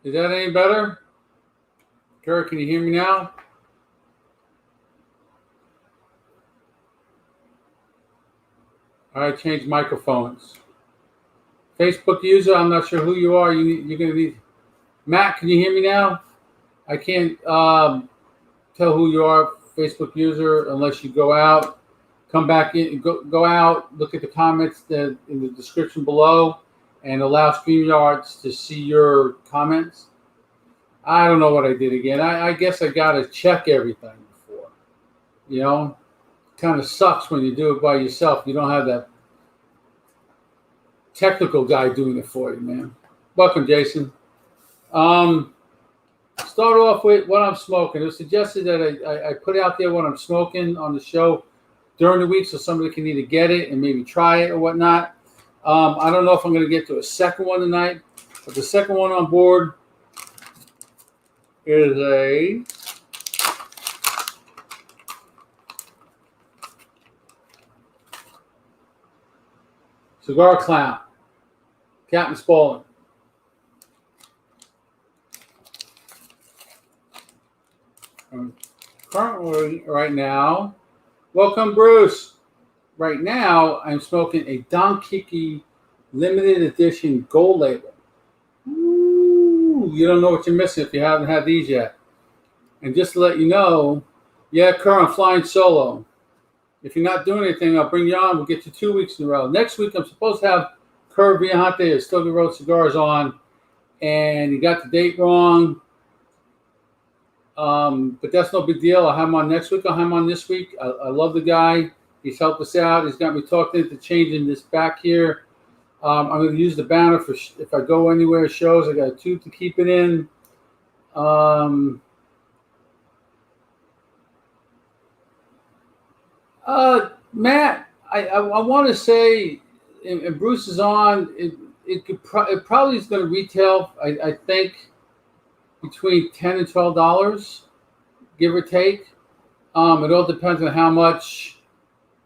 Is that any better? Kurt, can you hear me now? All right, change microphones. Facebook user, I'm not sure who you are. You're going to need. Matt, can you hear me now? I can't tell who you are, Facebook user, unless you go out, come back in, go out, look at the comments in the description below, and allow StreamYards to see your comments. I don't know what I did again. I guess I got to check everything before. You know, kind of sucks when you do it by yourself. You don't have that technical guy doing it for you, man. Welcome, Jason. Start off with what I'm smoking. It was suggested that I put out there what I'm smoking on the show during the week so somebody can either get it and maybe try it or whatnot. I don't know if I'm going to get to a second one tonight, but the second one on board is a Cigar Clown, Captain Spaulding. Currently, right now, welcome, Bruce. Right now, I'm smoking a Don Kiki limited edition gold label. Ooh, you don't know what you're missing if you haven't had these yet. And just to let you know, yeah, Kerr, I'm flying solo. If you're not doing anything, I'll bring you on. We'll get you 2 weeks in a row. Next week, I'm supposed to have Kerr Viajante of Stogie Road Cigars on, and he got the date wrong. But that's no big deal. I'll have him on next week. I'll have him on this week. I love the guy. He's helped us out. He's got me talked into changing this back here. I'm going to use the banner for if I go anywhere shows. I got a tube to keep it in. Matt, I want to say, and Bruce is on. It probably is going to retail. I think between $10 and $12, give or take. It all depends on how much,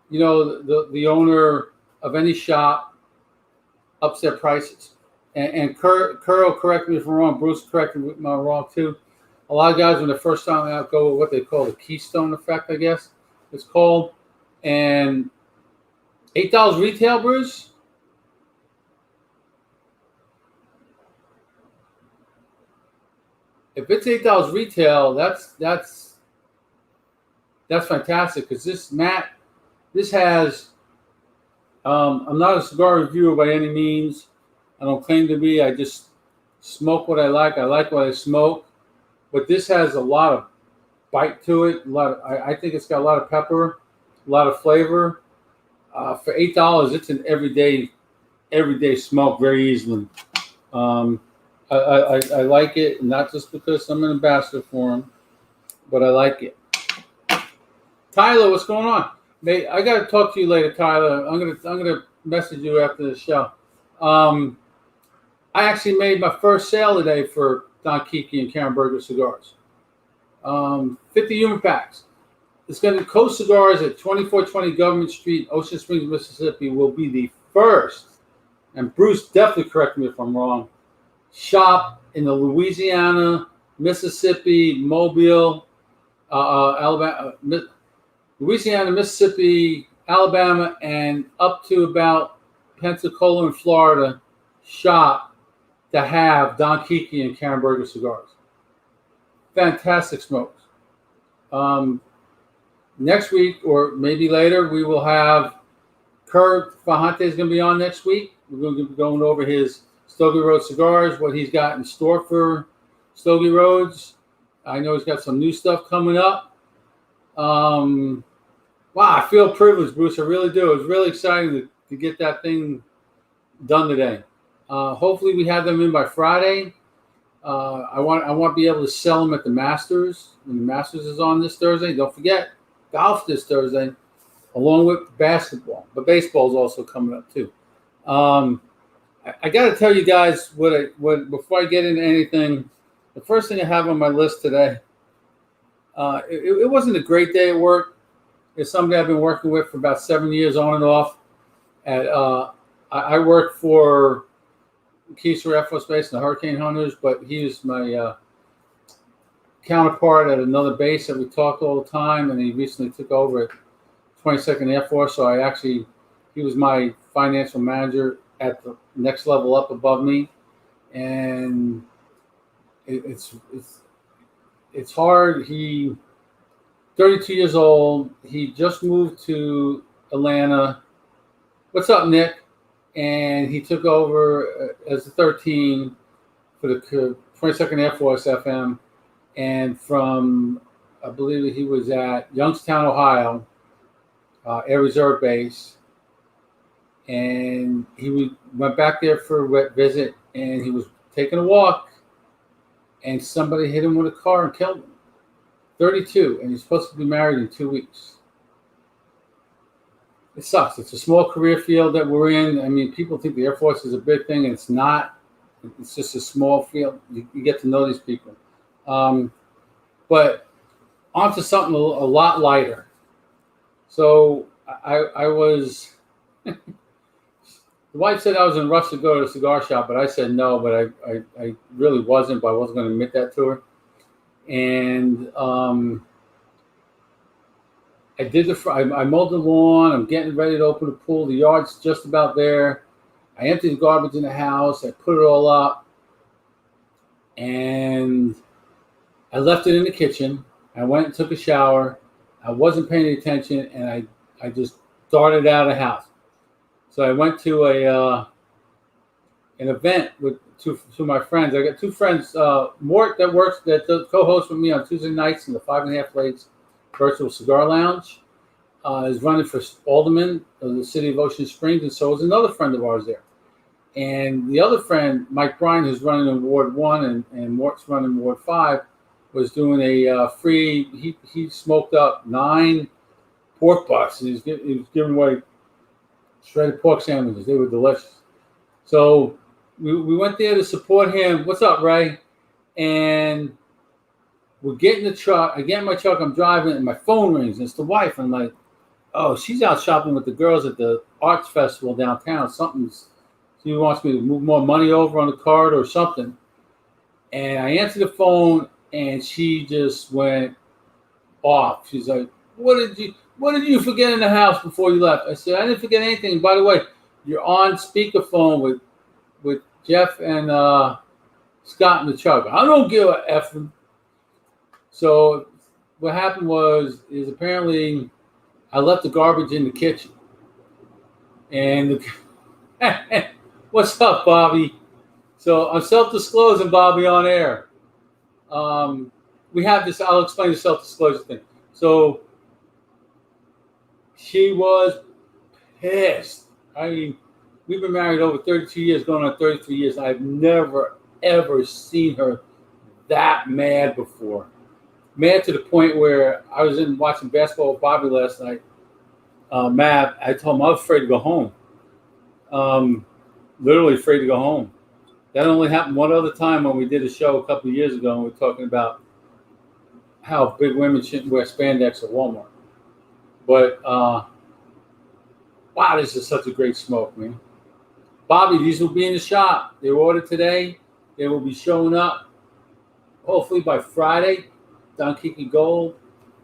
the owner of any shop ups their prices. And Kerr will correct me if I'm wrong. Bruce corrected me if I'm wrong too. A lot of guys, when the first time out, go with what they call the Keystone effect, I guess it's called. And $8 retail, Bruce? If it's $8 retail, that's fantastic because this has. I'm not a cigar reviewer by any means. I don't claim to be. I just smoke what I like. I like what I smoke, but this has a lot of bite to it. I think it's got a lot of pepper, a lot of flavor. For $8, it's an everyday smoke very easily. I like it, not just because I'm an ambassador for him, but I like it. Tyler, what's going on? Mate, I got to talk to you later, Tyler. I'm gonna message you after the show. I actually made my first sale today for Don Kiki and Karen Berger cigars. 50 human packs. It's going to Coast Cigars at 2420 Government Street, Ocean Springs, Mississippi, will be the first, and Bruce definitely correct me if I'm wrong, shop in the Louisiana, Mississippi, Mobile, Alabama, Louisiana, Mississippi, Alabama, and up to about Pensacola and Florida shop to have Don Kiki and Karen Berger cigars. Fantastic smokes. Next week, or maybe later, we will have Kerr Viajante is going to be on next week. We're going to be going over his Stogie Road cigars, what he's got in store for Stogie Roads. I know he's got some new stuff coming up. Wow, I feel privileged, Bruce. I really do. It was really exciting to get that thing done today. Hopefully, we have them in by Friday. I want to be able to sell them at the Masters. When the Masters is on this Thursday, don't forget golf this Thursday, along with basketball. But baseball is also coming up too. I got to tell you guys what before I get into anything. The first thing I have on my list today. It wasn't a great day at work. It's somebody I've been working with for about 7 years on and off. I work for Keesler Air Force Base and the Hurricane Hunters, but he was my counterpart at another base that we talked all the time, and he recently took over at 22nd Air Force. So he was my financial manager at the next level up above me, and it's hard. 32 years old. He just moved to Atlanta. What's up, Nick? And he took over as the 13 for the 22nd Air Force FM. And from, I believe he was at Youngstown, Ohio, Air Reserve Base. And he went back there for a wet visit, and he was taking a walk, and somebody hit him with a car and killed him. 32, and he's supposed to be married in 2 weeks. It sucks. It's a small career field that we're in. I mean, people think the Air Force is a big thing, and it's not. It's just a small field. You get to know these people. But on to something a lot lighter. So I was, the wife said I was in a rush to go to a cigar shop, but I said no, but I really wasn't, but I wasn't going to admit that to her. And I mowed the lawn. I'm getting ready to open the pool. The yard's just about there. I emptied the garbage in the house. I put it all up. And I left it in the kitchen. I went and took a shower. I wasn't paying any attention, and I just darted out of the house. So I went to an event with two of my friends. I got two friends. Mort that co-hosts with me on Tuesday nights in the 5.5 Legs Virtual Cigar Lounge, is running for alderman of the city of Ocean Springs, and so is another friend of ours there. And the other friend, Mike Bryan, who's running in Ward 1 and Mort's running Ward 5, was doing a free, he smoked up 9 pork butts. He was giving away shredded pork sandwiches. They were delicious. So we went there to support him. What's up, Ray? And we're getting the truck. I get in my truck. I'm driving, and my phone rings. And it's the wife. I'm like, oh, she's out shopping with the girls at the arts festival downtown. She wants me to move more money over on the card or something. And I answered the phone, and she just went off. She's like, what did you forget in the house before you left? I said, I didn't forget anything. By the way, you're on speakerphone with Jeff and Scott in the truck. I don't give a F. So what happened is apparently I left the garbage in the kitchen. And what's up, Bobby? So I'm self-disclosing, Bobby, on air. We have this. I'll explain the self-disclosure thing. So she was pissed. I mean, we've been married over 32 years, going on 33 years. I've never, ever seen her that mad before. Mad to the point where I was watching basketball with Bobby last night. Matt, I told him I was afraid to go home. Literally afraid to go home. That only happened one other time when we did a show a couple of years ago, and we were talking about how big women shouldn't wear spandex at Walmart. But, wow, this is such a great smoke, man. Bobby, these will be in the shop. They were ordered today. They will be showing up hopefully by Friday. Don Kiki Gold.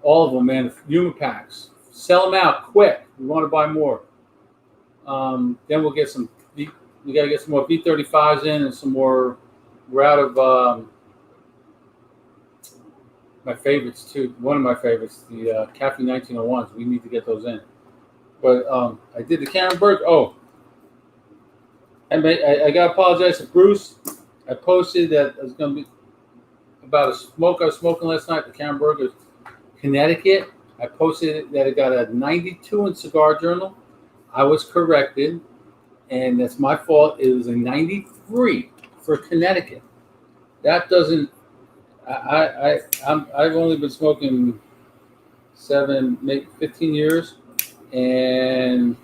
All of them, man. Human packs. Sell them out quick. We want to buy more. Then we'll get some. We got to get some more B35s in and some more. We're out of my favorites too. One of my favorites, the Cafe 1901s. We need to get those in. But I did the Carenberg. Oh, I got to apologize to Bruce. I posted that it was going to be about a smoke I was smoking last night. The Carenberg, Connecticut. I posted that it got a 92 in Cigar Journal. I was corrected, and that's my fault. It was a 93 for Connecticut. That doesn't. I've only been smoking 7, maybe 15 years, and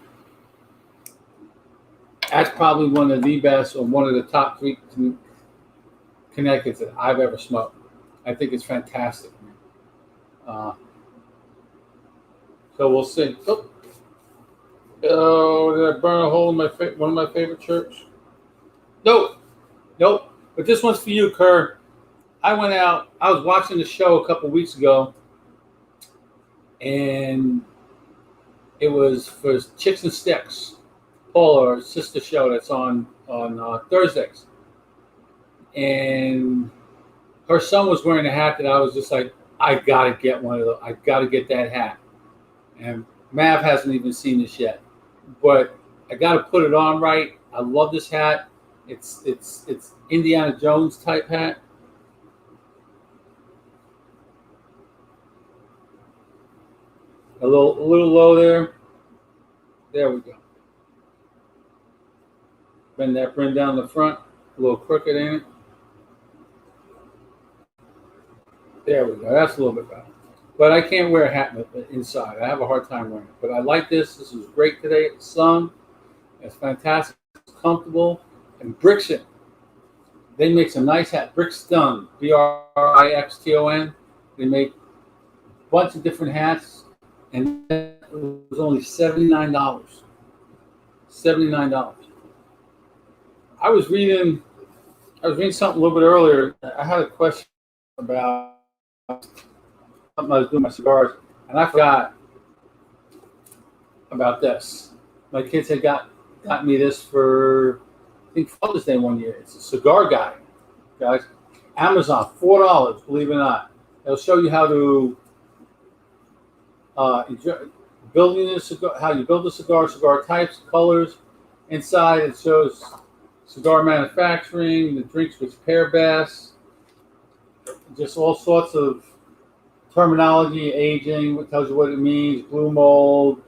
that's probably one of the best or one of the top 3 Connecticut's that I've ever smoked. I think it's fantastic. So we'll see. Oh, did I burn a hole in one of my favorite shirts? No, Nope. But this one's for you, Kerr. I went out. I was watching the show a couple weeks ago, and it was for Chicks and Sticks, Paula, her sister show that's on Thursdays, and her son was wearing a hat that I was just like, I gotta get one of those. I gotta get that hat. And Mav hasn't even seen this yet, but I gotta put it on right. I love this hat. It's Indiana Jones type hat. A little low there. There we go. Bend that brim down the front. A little crooked in it. There we go. That's a little bit better. But I can't wear a hat inside. I have a hard time wearing it. But I like this. This is great today. It's sun. It's fantastic. It's comfortable. And Brixton. They make some nice hats. Brixton. Brixton. They make a bunch of different hats. And it was only $79. $79. I was reading something a little bit earlier. I had a question about something I was doing my cigars, and I forgot about this. My kids had got me this for, I think, Father's Day one year. It's a cigar guide, guys. Amazon, $4, believe it or not. It'll show you how to building a cigar, how you build a cigar, cigar types, colors. Inside it shows cigar manufacturing, the drinks with pear bass, just all sorts of terminology, aging, what tells you what it means, blue mold,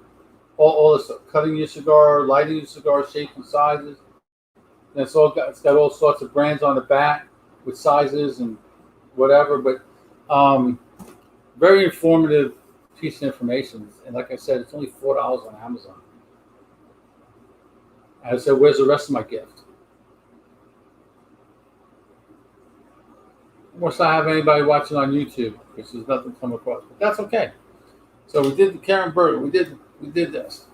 all this stuff. Cutting your cigar, lighting your cigar, shapes and sizes. And it's got all sorts of brands on the back with sizes and whatever. But very informative piece of information. And like I said, it's only $4 on Amazon. I said, where's the rest of my gift? Unless I have anybody watching on YouTube, because there's nothing to come across. But that's okay. So we did the Karen Burger. We did this.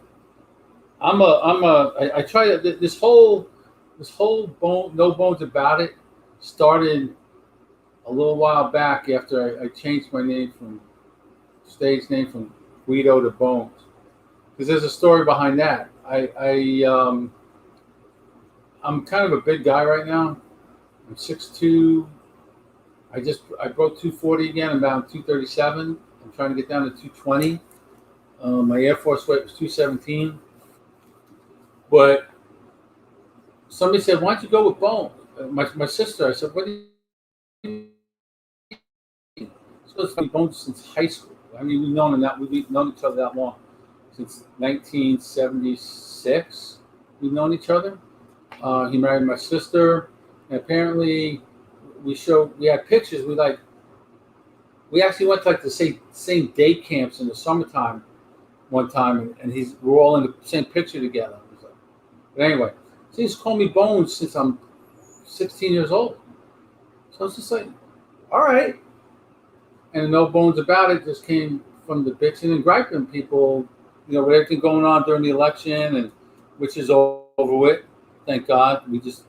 I try to this whole no bones about it started a little while back after I changed my name from stage name from Guido to Bones, because there's a story behind that. I'm kind of a big guy right now. I'm 6'2". I broke 240 again. I'm down 237. I'm trying to get down to 220. My Air Force weight was 217. But somebody said, why don't you go with Bones? My sister, I said, what do you mean? Supposed to be Bones since high school. I mean, we've known each other that long. Since 1976, we've known each other. He married my sister, and apparently we had pictures. We actually went to like the same day camps in the summertime one time, and we're all in the same picture together. But anyway, so he's called me Bones since I'm 16 years old. So it's just like, all right. And no bones about it, just came from the bitching and griping people, with everything going on during the election, and which is over with. Thank God. We just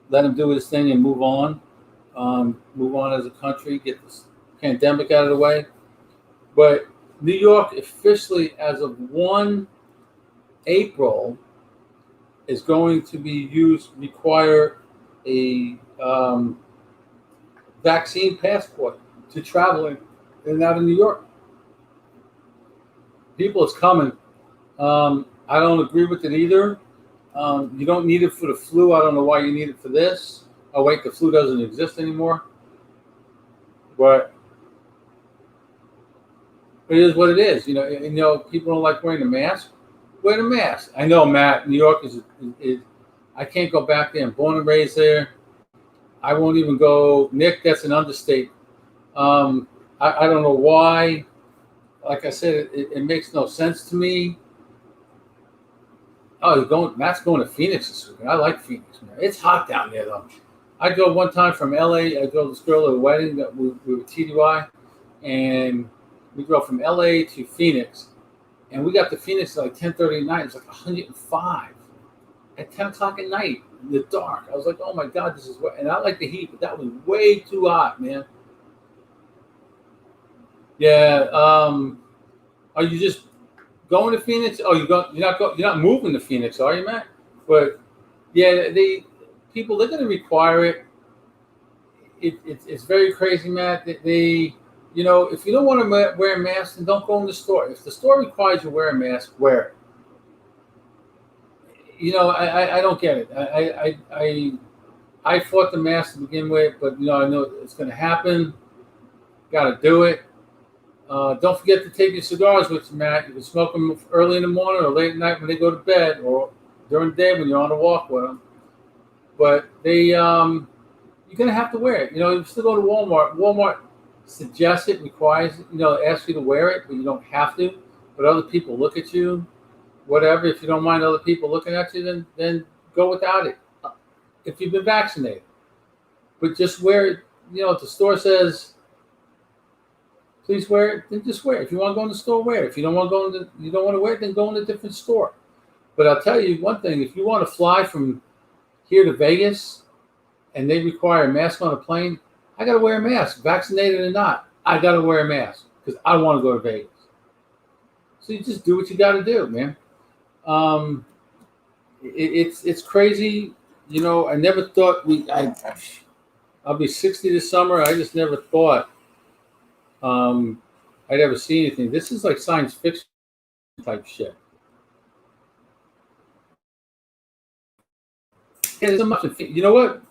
let him do his thing and move on. Move on as a country, get this pandemic out of the way. But New York officially, as of 1 April, is going to require a vaccine passport to travel in and out of New York. People, it's coming. I don't agree with it either. You don't need it for the flu. I don't know why you need it for this. Oh, wait, the flu doesn't exist anymore. But it is what it is. People don't like wearing a mask. Wear the mask. I know, Matt, New York is I can't go back there. I'm born and raised there. I won't even go. Nick, that's an understatement. I don't know why. Like I said, it makes no sense to me. Oh, Matt's going to Phoenix this weekend. I like Phoenix, man. It's hot down there, though. I drove one time from LA. I drove this girl to a wedding that we were TDY, and we drove from LA to Phoenix, and we got to Phoenix at like 10:30 at night. It was like 105. at 10 o'clock at night in the dark. I was like, oh my God, this is what, and I like the heat, but that was way too hot, man. Yeah. Are you just going to Phoenix? Oh, you're not moving to Phoenix, are you, Matt? But yeah, they're going to require it. It's very crazy, Matt. They, if you don't want to wear a mask, then don't go in the store. If the store requires you to wear a mask, wear it. I don't get it. I fought the mask to begin with, but I know it's going to happen. Got to do it. Don't forget to take your cigars with you, Matt. You can smoke them early in the morning or late at night when they go to bed, or during the day when you're on a walk with them. But you're gonna have to wear it. You still go to Walmart. Walmart suggests it, requires, asks you to wear it, but you don't have to. But other people look at you, whatever. If you don't mind other people looking at you, then go without it. If you've been vaccinated, but just wear it. If the store says, please wear it, then just wear it. If you want to go in the store, wear it. If you don't want to wear it, then go in a different store. But I'll tell you one thing: if you want to fly from here to Vegas, and they require a mask on a plane, I got to wear a mask, vaccinated or not. I got to wear a mask because I want to go to Vegas. So you just do what you got to do, man. It's crazy. I never thought I'll be 60 this summer. I just never thought I'd ever see anything. This is like science fiction type shit. Yeah, there's so much. You know what?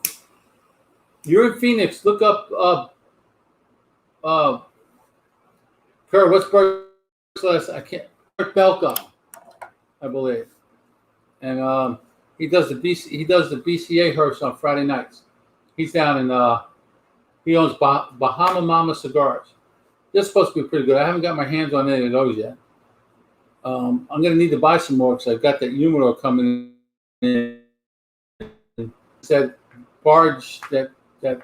You're in Phoenix. Look up Kurt. What's Bert's last? I can't. Kurt Belko, I believe, and he does the BCA Hearst on Friday nights. He's down in he owns Bahama Mama Cigars. They're supposed to be pretty good. I haven't got my hands on any of those yet. I'm gonna need to buy some more because I've got that humidor coming in. That barge, that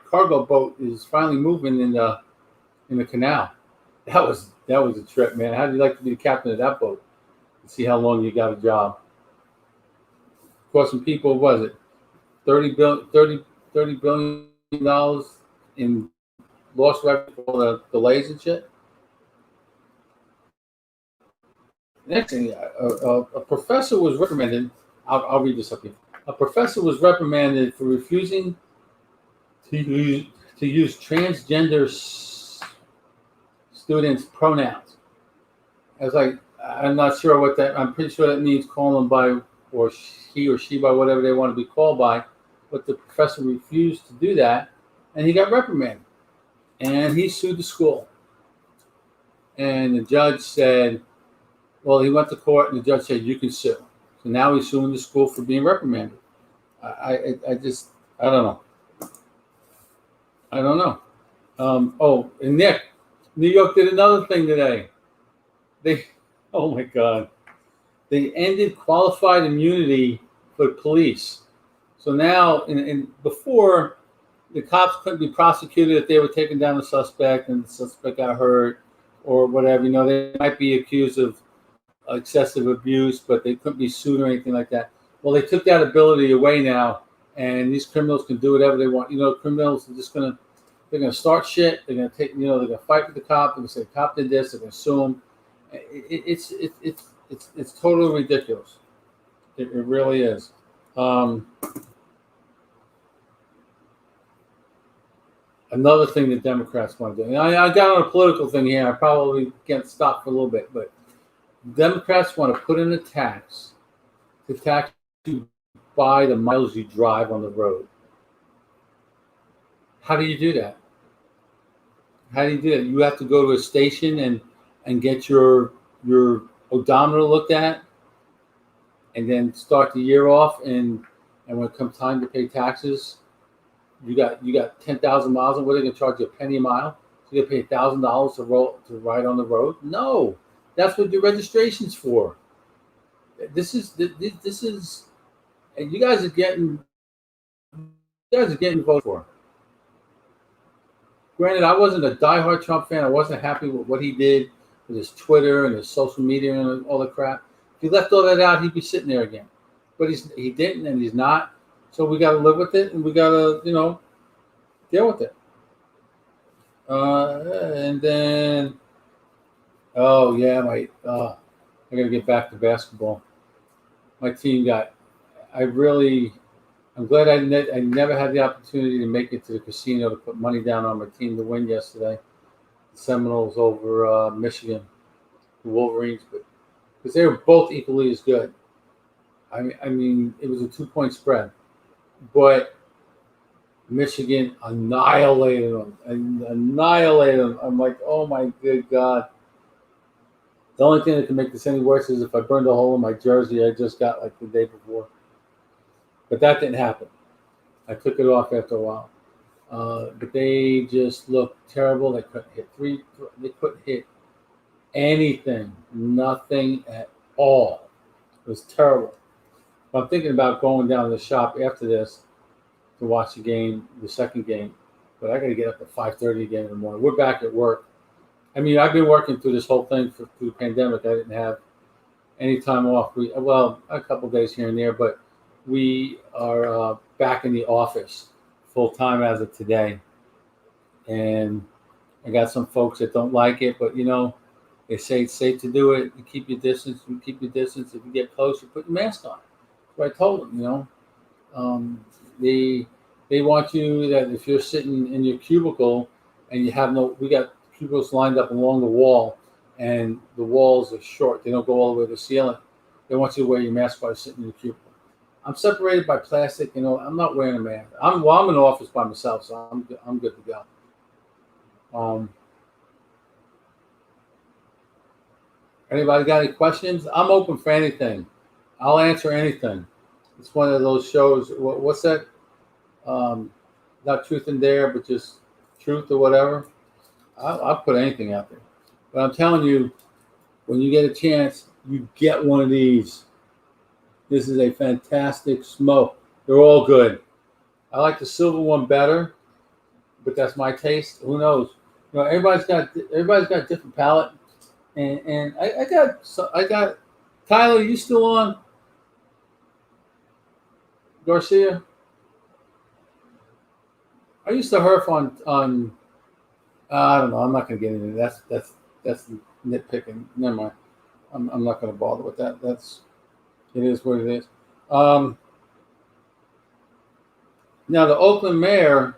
cargo boat is finally moving in the canal. That was a trip, man. How'd you like to be the captain of that boat and see how long you got a job? Of course, some people, what was it $30 billion in lost revenue for all the delays and shit. Next thing, a professor was reprimanded. I'll read this up here. A professor was reprimanded for refusing to use transgender students' pronouns. I was like, I'm not sure what that. I'm pretty sure that means call them by, or he or she by, whatever they want to be called by. But the professor refused to do that, and he got reprimanded. And he sued the school. And the judge said, well, he went to court, and the judge said, you can sue. So now he's suing the school for being reprimanded. I don't know. And Nick, New York did another thing today. Oh my God. They ended qualified immunity for police. So now, and before, the cops couldn't be prosecuted if they were taking down the suspect and the suspect got hurt or whatever. They might be accused of excessive abuse, but they couldn't be sued or anything like that. Well, they took that ability away now, and these criminals can do whatever they want. Criminals are just they're gonna start shit. They're gonna they're gonna fight with the cop. They're gonna say the cop did this. They're gonna sue him. It's totally ridiculous. It really is. Another thing that Democrats want to do. And I got on a political thing here. I probably can't stop for a little bit, but Democrats want to put in a tax you by the miles you drive on the road. How do you do that? You have to go to a station and get your odometer looked at, and then start the year off. And when it comes time to pay taxes, you got 10,000 miles, and what are they going to charge you, a penny a mile? So you pay $1,000 to ride on the road? No, that's what your registration's for. This is, and you guys are getting voted for. Granted, I wasn't a diehard Trump fan. I wasn't happy with what he did with his Twitter and his social media and all the crap. If he left all that out, he'd be sitting there again. but he didn't, and he's not. So we got to live with it, and we got to deal with it. And then, oh yeah, I got to get back to basketball. My team got. I'm glad I never had the opportunity to make it to the casino to put money down on my team to win yesterday. The Seminoles over Michigan, the Wolverines, but because they were both equally as good. I mean, it was a 2-point spread, but Michigan annihilated them. I'm like, oh my good God. The only thing that can make this any worse is if I burned a hole in my jersey I just got like the day before. But that didn't happen. I took it off after a while. But they just looked terrible. They couldn't hit They couldn't hit anything. Nothing at all. It was terrible. I'm thinking about going down to the shop after this to watch the second game. But I got to get up at 5:30 again in the morning. We're back at work. I mean, I've been working through this whole thing through the pandemic. I didn't have any time off. A couple days here and there, but we are back in the office full time as of today. And I got some folks that don't like it, but they say it's safe to do it. You keep your distance. If you get close, you put your mask on. That's what I told them. They want you that if you're sitting in your cubicle and we got cubicles lined up along the wall, and the walls are short. They don't go all the way to the ceiling. They want you to wear your mask while you're sitting in your cubicle. I'm separated by plastic. I'm not wearing a mask. I'm in the office by myself, so I'm good to go. Anybody got any questions? I'm open for anything. I'll answer anything. It's one of those shows. What's that? Not truth and dare, but just truth or whatever. I'll put anything out there. But I'm telling you, when you get a chance, you get one of these. This is a fantastic smoke. They're all good. I like the silver one better, but that's my taste. Who knows? Everybody's got different palate. And I got Tyler. You still on? Garcia. I used to herf on. I don't know. I'm not going to get into that. That's nitpicking. Never mind. I'm not going to bother with that. It is what it is. Now the Oakland mayor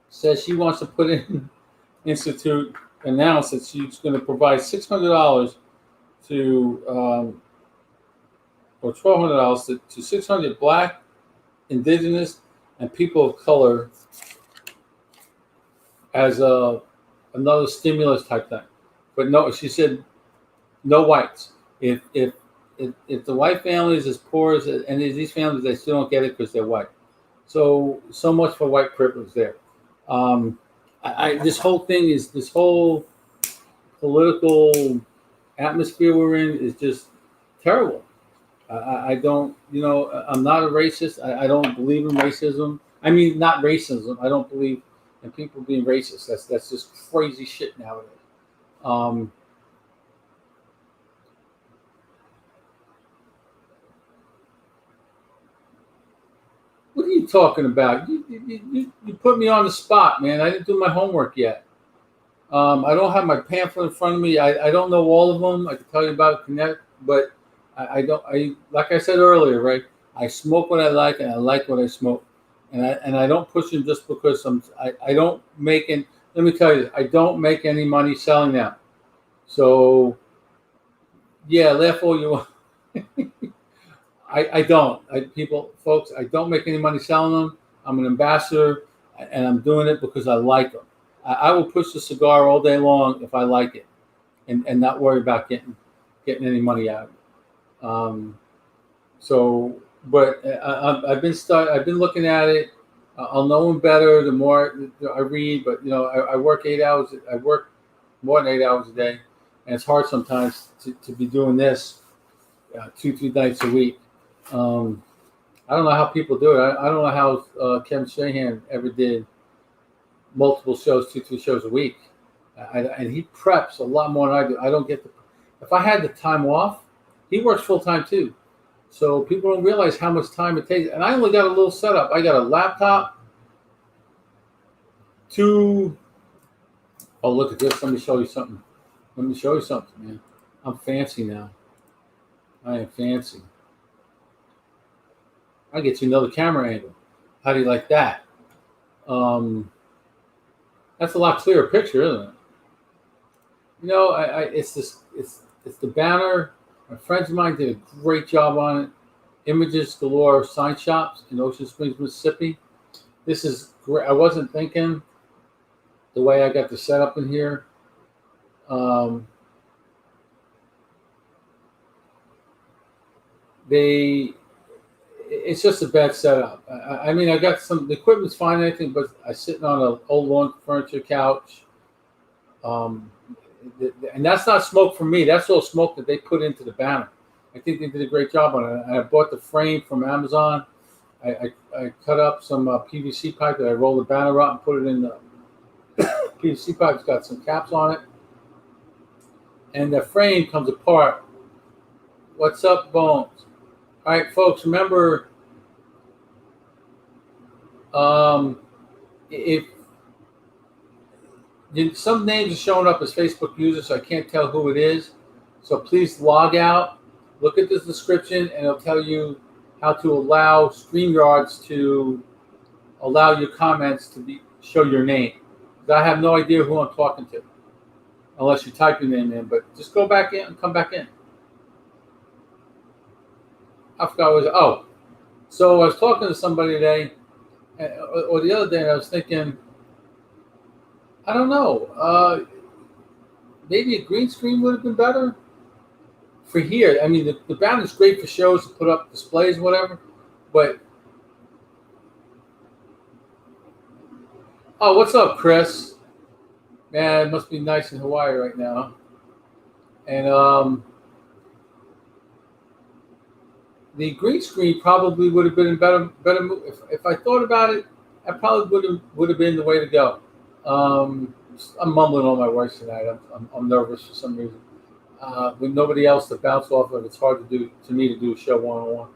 says she wants to announce that she's going to provide $600 or $1,200 to 600 Black, Indigenous, and people of color as another stimulus type thing. But no, she said no whites. If the white family is as poor as any of these families, they still don't get it because they're white. So much for white privilege there. This whole political atmosphere we're in is just terrible. I don't, I'm not a racist. I don't believe in racism. I mean, not racism. I don't believe in people being racist. That's just crazy shit nowadays. What are you talking about? You put me on the spot, man. I didn't do my homework yet. I don't have my pamphlet in front of me. I don't know all of them. I can tell you about Connect, but I don't. Like I said earlier, right? I smoke what I like, and I like what I smoke, and I don't push them just because I don't make it. Let me tell you, I don't make any money selling them. So, yeah, laugh all you want. I don't. Folks, I don't make any money selling them. I'm an ambassador, and I'm doing it because I like them. I will push the cigar all day long if I like it, and not worry about getting any money out of it. But I've been looking at it. I'll know them better the more I read. But I work 8 hours. I work more than 8 hours a day, and it's hard sometimes to be doing this 2-3 nights a week. I don't know how people do it. I don't know how Kevin Strahan ever did multiple shows, 2-3 shows a week. And he preps a lot more than I do. I don't get if I had the time off, he works full time too. So people don't realize how much time it takes. And I only got a little setup. I got a laptop, two. Oh, look at this. Let me show you something. Man. I'm fancy now. I am fancy. I get you another camera angle. How do you like that? That's a lot clearer picture, isn't it? It's the banner. My friends of mine did a great job on it. Images Galore Sign Shops in Ocean Springs, Mississippi. This is great. I wasn't thinking the way I got the setup in here. It's just a bad setup. I mean, I got the equipment's fine and everything, but I'm sitting on an old lawn furniture couch. And that's not smoke from me. That's all smoke that they put into the banner. I think they did a great job on it. I bought the frame from Amazon. I cut up some PVC pipe that I rolled the banner up and put it in the PVC pipe. It's got some caps on it. And the frame comes apart. What's up, Bones? All right, folks, remember, if some names are showing up as Facebook users, so I can't tell who it is. So please log out, look at this description, and it'll tell you how to allow StreamYards to allow your comments to show your name. I have no idea who I'm talking to, unless you type your name in. But just go back in and come back in. I forgot so I was talking to somebody today, or the other day, and I was thinking, I don't know, maybe a green screen would have been better for here. I mean, the banner's great for shows to put up displays, whatever, but what's up, Chris? Man, it must be nice in Hawaii right now. And the green screen probably would have been a better move. If I thought about it, that probably would have been the way to go. I'm mumbling all my words tonight. I'm nervous for some reason. With nobody else to bounce off of, it's hard to do a show one-on-one,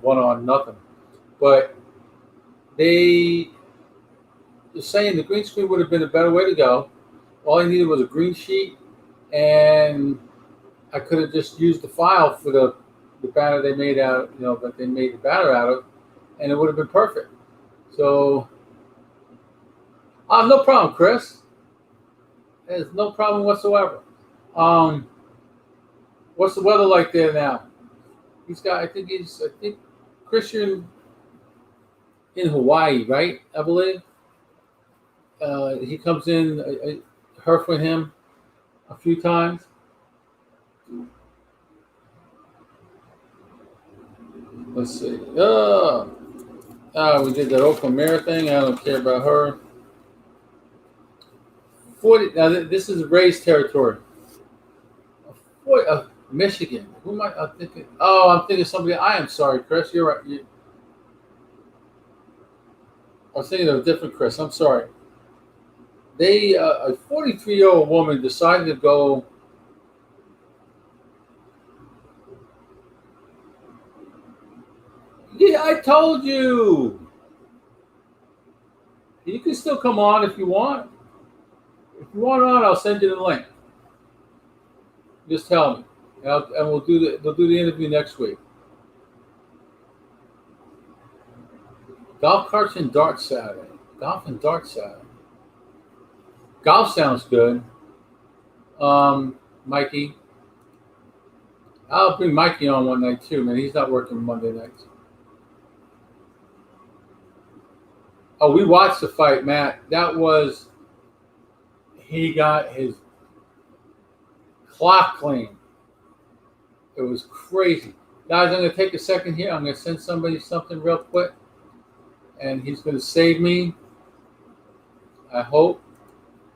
one on nothing. But they were saying the green screen would have been a better way to go. All I needed was a green sheet, and I could have just used the file for the banner they made that they made the banner out of, and it would have been perfect. So, no problem, Chris. There's no problem whatsoever. What's the weather like there now? I think Chris, you're in Hawaii, right? I believe. He comes in, I heard from him a few times. Let's see. We did that Oakland Mayor thing. I don't care about her. 40. Now this is Ray's territory. Michigan. Who am I thinking? Oh, I'm thinking somebody. I am sorry, Chris. You're right. I was thinking of a different Chris. I'm sorry. A 43-year-old woman decided to go. Yeah, I told you. You can still come on if you want. If you want on, I'll send you the link. Just tell me, and we'll do the interview next week. Golf carts and darts Saturday. Golf and darts Saturday. Golf sounds good. Mikey. I'll bring Mikey on one night too, man. He's not working Monday nights. Oh, we watched the fight, Matt. He got his clock clean. It was crazy. Guys, I'm going to take a second here. I'm going to send somebody something real quick. And he's going to save me. I hope.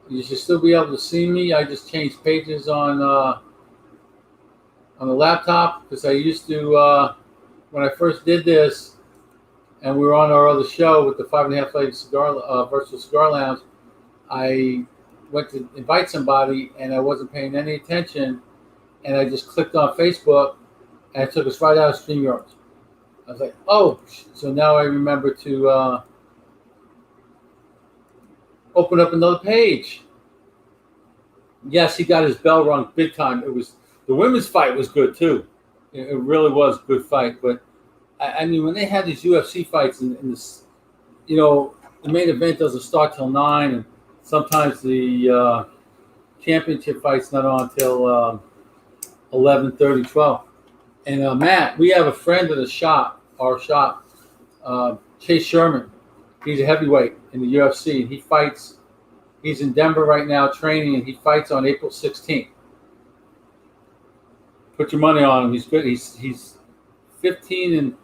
You should still be able to see me. I just changed pages on the laptop because I used to, when I first did this, and we were on our other show with the 5.5 Lady Cigar Virtual Cigar Lounge, I went to invite somebody and I wasn't paying any attention, and I just clicked on Facebook, and it took us right out of StreamYard. I was like, oh, so now I remember to open up another page. Yes, he got his bell rung big time. It was the women's fight was good too. It really was a good fight. But I mean, when they had these UFC fights in this, the main event doesn't start till 9, and sometimes the championship fight's not on till 11:30, 12. And Matt, we have a friend at the shop, our shop, Chase Sherman. He's a heavyweight in the UFC, and he fights. He's in Denver right now training, and he fights on April 16th. Put your money on him. He's good. He's 15 and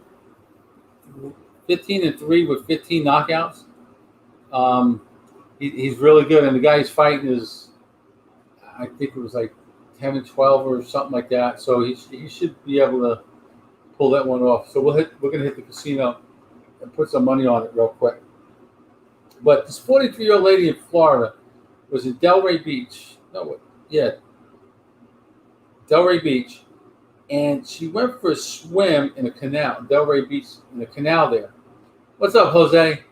3 with 15 knockouts. He's really good, and the guy he's fighting is, I think it was like 10 and 12 or something like that. So he should be able to pull that one off. So we're gonna hit the casino and put some money on it real quick. But this 43-year-old lady in Florida was in Delray Beach. Delray Beach, and she went for a swim in a canal, Delray Beach, in the canal there. What's up, Jose?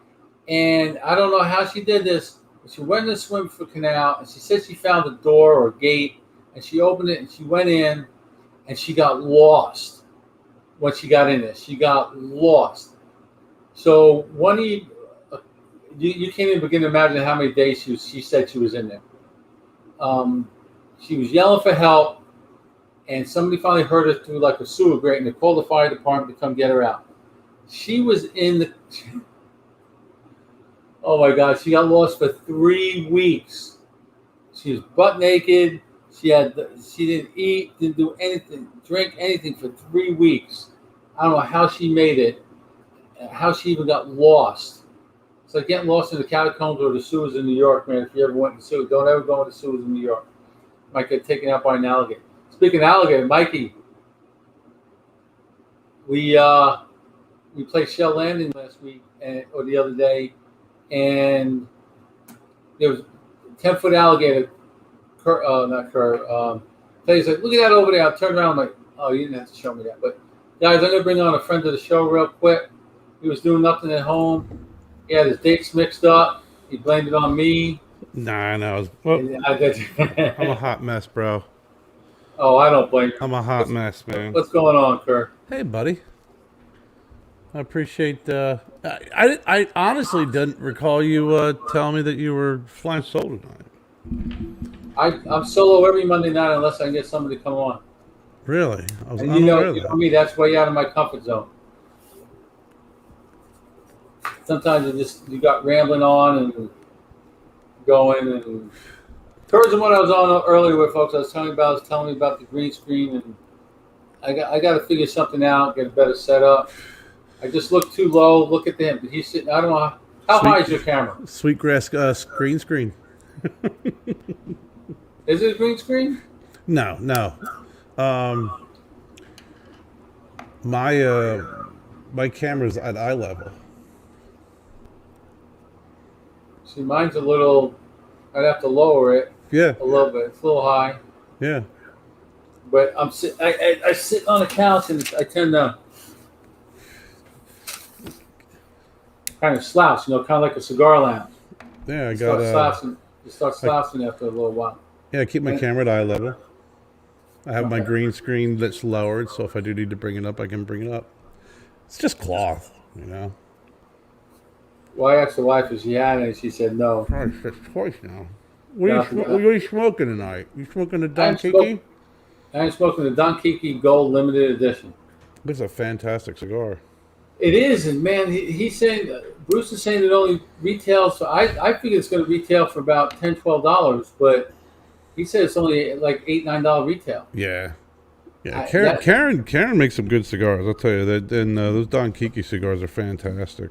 And I don't know how she did this, but she went in a swim for canal, and she said she found a door or a gate, and she opened it, and she went in, and she got lost when she got in there. She got lost. So one of you can't even begin to imagine how many days she said she was in there. She was yelling for help, and somebody finally heard her through like a sewer grate, and they called the fire department to come get her out. She was in the... Oh my God, she got lost for 3 weeks. She was butt naked. She didn't eat, didn't do anything, drink anything for 3 weeks. I don't know how she made it, how she even got lost. It's like getting lost in the catacombs or the sewers in New York, man. If you ever went in the sewers, don't ever go in the sewers in New York. Might get taken out by an alligator. Speaking of alligator, Mikey, we played Shell Landing last week or the other day, and there was a 10-foot alligator. He's like, look at that over there. I turned around, I'm like, oh, you didn't have to show me that. But guys, I'm gonna bring on a friend of the show real quick. He was doing nothing at home. He had his dates mixed up. He blamed it on me. Nah, no. Well, I'm a hot mess, bro. Oh, I don't blame you. I'm a hot mess, man. What's going on, Kirk? Hey, buddy. I appreciate. I honestly didn't recall you telling me that you were flying solo tonight. I'm solo every Monday night unless I can get somebody to come on. Really? And you know me, that's way out of my comfort zone. Sometimes you got rambling on and going and towards the one I was on earlier with folks I was telling me about the green screen, and I got to figure something out, get a better setup. I just look too low. Look at him. He's sitting. I don't know how high is your camera. Sweetgrass green screen. Is it a green screen? No. My camera's at eye level. See, mine's a little. I'd have to lower it. Yeah. A little bit. It's a little high. Yeah. But I sit on the couch and I tend to kind of slouch, kind of like a cigar lounge. Yeah, You start slouching after a little while. Yeah, I keep my camera at eye level. I have my green screen that's lowered, so if I do need to bring it up, I can bring it up. It's just cloth, Well, I asked the wife if she had it, and she said no. Christ, that's twice now. What are you smoking tonight? You smoking the Don Kiki? I'm smoking the Don Kiki Gold Limited Edition. It's a fantastic cigar. It is, and man, he's saying, Bruce is saying it only retails. So I figure it's going to retail for about $10, $12, but he said it's only like $8, $9 retail. Yeah. Karen makes some good cigars. I'll tell you that. And those Don Kiki cigars are fantastic.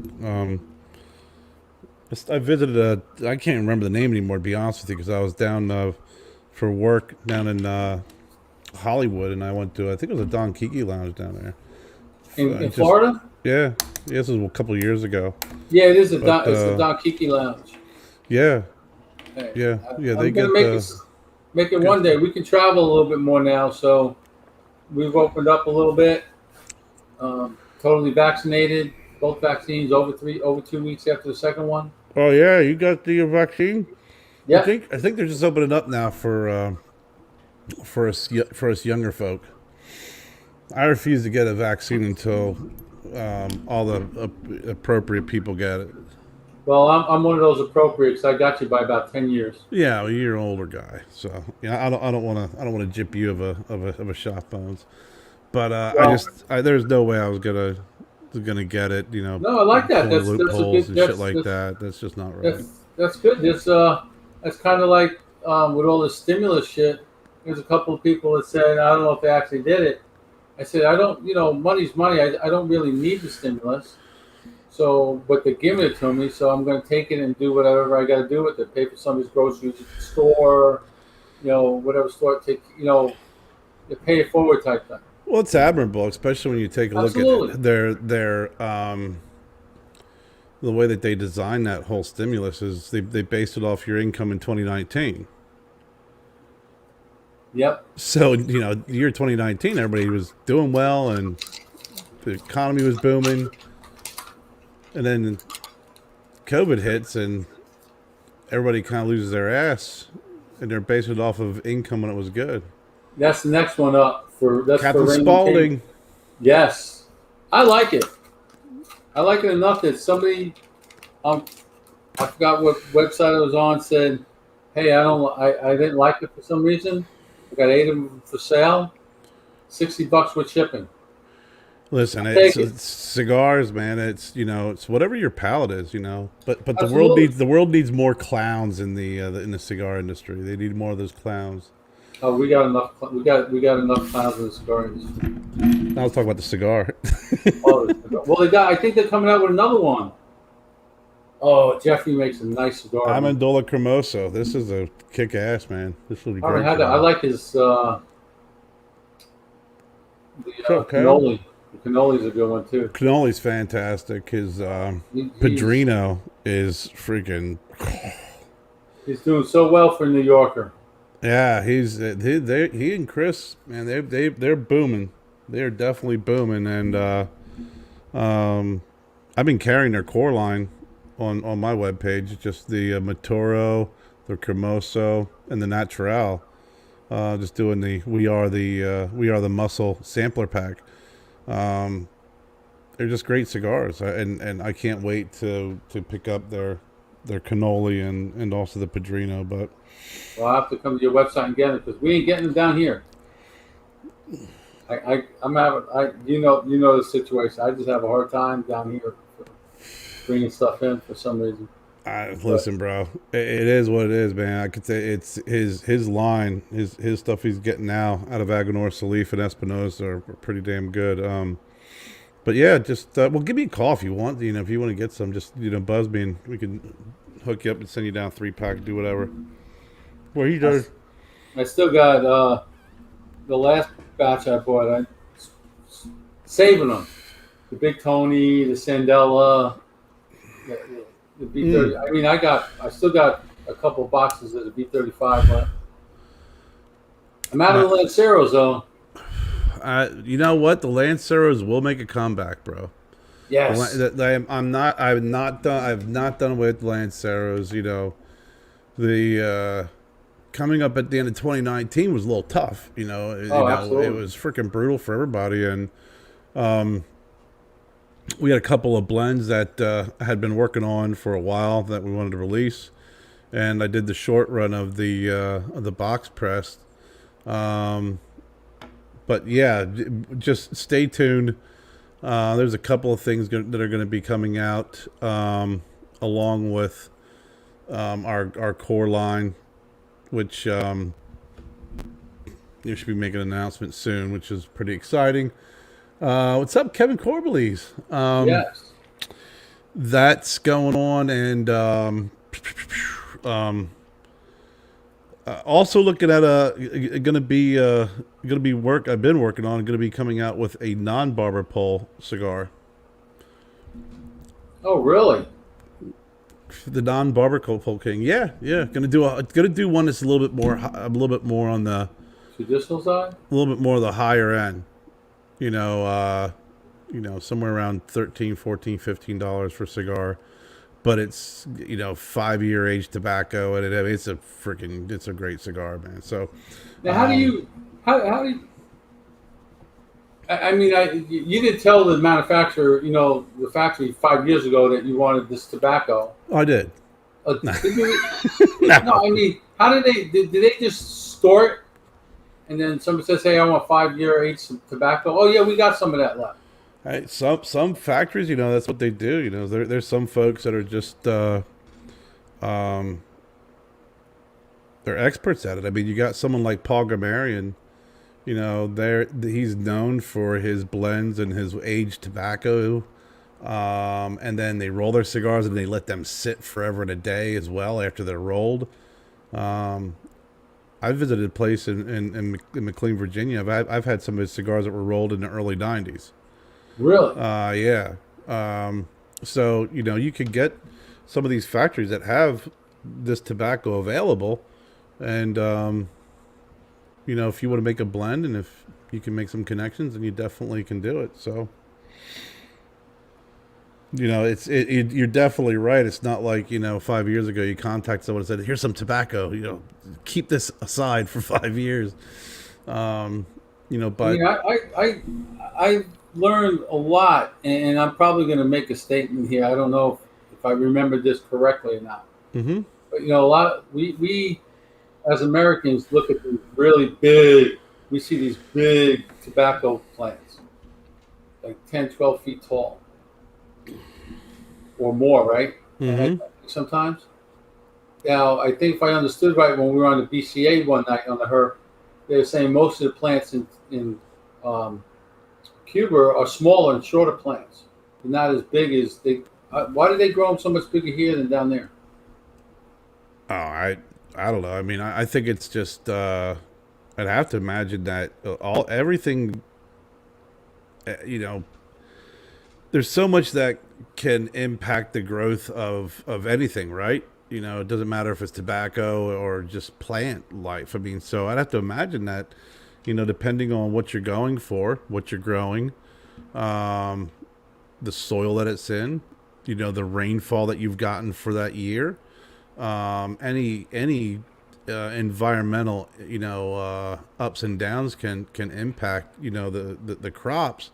I visited I can't remember the name anymore, to be honest with you, because I was down for work down in Hollywood, and I went to, I think it was a Don Kiki lounge down there. In Florida? Yeah. This was a couple of years ago. Yeah, it's the Don Kiki lounge. Yeah. Hey, yeah. I'm going to make it one day. We can travel a little bit more now, so we've opened up a little bit. Totally vaccinated, both vaccines over 2 weeks after the second one. Oh yeah, you got the vaccine. Yep. I think they're just opening up now for us younger folk. I refuse to get a vaccine until all the appropriate people get it. Well, I'm one of those appropriates. I got you by about 10 years. Yeah, well, you're an older guy, so I don't want to jip you of a shot bones. But Well, there's no way I was gonna get it. You know, no, I like that. pulling That's a loopholes good. and shit like that. That's just not right. That's good. That's kind of like with all the stimulus shit. There's a couple of people that said I don't know if they actually did it. I said I don't. Money's money. I don't really need the stimulus. So, but they're giving it to me, so I'm going to take it and do whatever I got to do with it. Pay for somebody's groceries at the store, whatever store. You pay it forward type thing. Well, it's admirable, especially when you take a Absolutely. look at their the way that they designed that whole stimulus is they based it off your income in 2019. Yep. So, the year 2019, everybody was doing well and the economy was booming. And then COVID hits and everybody kind of loses their ass and they're basing it off of income when it was good. That's the next one up that's Captain for Raymond Spaulding. King. Yes. I like it. I like it enough that somebody, I forgot what website it was on, said, hey, I didn't like it for some reason. I got 8 of them for sale, $60 with shipping. Listen, Take it's cigars, man. It's whatever your palate is, But the Absolutely. world needs more clowns in the cigar industry. They need more of those clowns. Oh, we got enough. We got enough clowns in the cigar industry. Now let's talk about the cigar. I think they're coming out with another one. Oh, Jeffrey makes a nice cigar. Amendola Cremoso. This is a kick ass, man. This will be I great. haven't had that. I like his Okay. cannoli. The cannoli's a good one too. Cannoli's fantastic. His He's Padrino is freaking. He's doing so well for New Yorker. Yeah, he and Chris, man, they're booming. They're definitely booming, and I've been carrying their core line on my webpage, just the Matoro, the Cremoso, and the Natural. Just doing the We Are the Muscle sampler pack. They're just great cigars, and I can't wait to pick up their cannoli and also the Padrino. But I'll have to come to your website and get it because we ain't getting them down here. I'm having the situation. I just have a hard time down here bringing stuff in for some reason. Listen, bro, it is what it is, man. I could say it's his line, his stuff he's getting now out of Aganor, Salif, and Espinosa are pretty damn good. But yeah, just give me a call if you want. If you want to get some, just buzz me and we can hook you up and send you down 3-pack, do whatever. Where you doing? I still got the last batch I bought. I'm saving them. The Big Tony, the Sandella, the B30. I mean, I still got a couple of boxes of the B35 left. I'm out of the Lanceros though. You know what? The Lanceros will make a comeback, bro. Yes. I've not done with Lanceros. The coming up at the end of 2019 was a little tough. Absolutely. It was freaking brutal for everybody, and we had a couple of blends that I had been working on for a while that we wanted to release, and I did the short run of the box press. But yeah, just stay tuned. There's a couple of things that are going to be coming out along with our core line, which you should be making an announcement soon, which is pretty exciting. What's up, Kevin Corbellies? Yes. That's going on, and also looking at I've been working on going to be coming out with a non-barber pole cigar. Oh, really? The non-barber pole king, yeah. Gonna do one that's a little bit more on the Traditional side? A little bit more of the higher end. Somewhere around 13, 14, $15 for a cigar. But it's 5-year aged tobacco, and it's a great cigar, man. So Now, how do you, how do you, I mean, you didn't tell the manufacturer, the factory 5 years ago that you wanted this tobacco. I did. Did you, no, I mean, how did they just store it? And then somebody says, "Hey, I want 5-year aged tobacco." Oh yeah, we got some of that left. Right. Some factories, that's what they do. There's some folks that are just they're experts at it. I mean, you got someone like Paul Gamarian. He's known for his blends and his aged tobacco. And then they roll their cigars and they let them sit forever and a day as well after they're rolled. I visited a place in McLean, Virginia. I've had some of his cigars that were rolled in the early 90s. Really? Yeah. So, you could get some of these factories that have this tobacco available. And, if you want to make a blend and if you can make some connections, then you definitely can do it. So, you're definitely right. It's not like, 5 years ago you contact someone and said, "Here's some tobacco, keep this aside for 5 years." But I mean, I learned a lot, and I'm probably going to make a statement here. I don't know if I remember this correctly or not. Mm-hmm. But a lot we as Americans look at these really big. We see these big tobacco plants, like 10, 12 feet tall. Or more, right? Mm-hmm. Sometimes. Now, I think if I understood right, when we were on the BCA one night on the HERP, they were saying most of the plants in Cuba are smaller and shorter plants. They're not as big as they. Why do they grow them so much bigger here than down there? Oh, I don't know. I mean, I think it's just. I'd have to imagine that everything. There's so much that can impact the growth of anything, right? It doesn't matter if it's tobacco or just plant life. I mean, so I'd have to imagine that, depending on what you're going for, what you're growing, the soil that it's in, the rainfall that you've gotten for that year, any environmental, ups and downs can impact, the crops.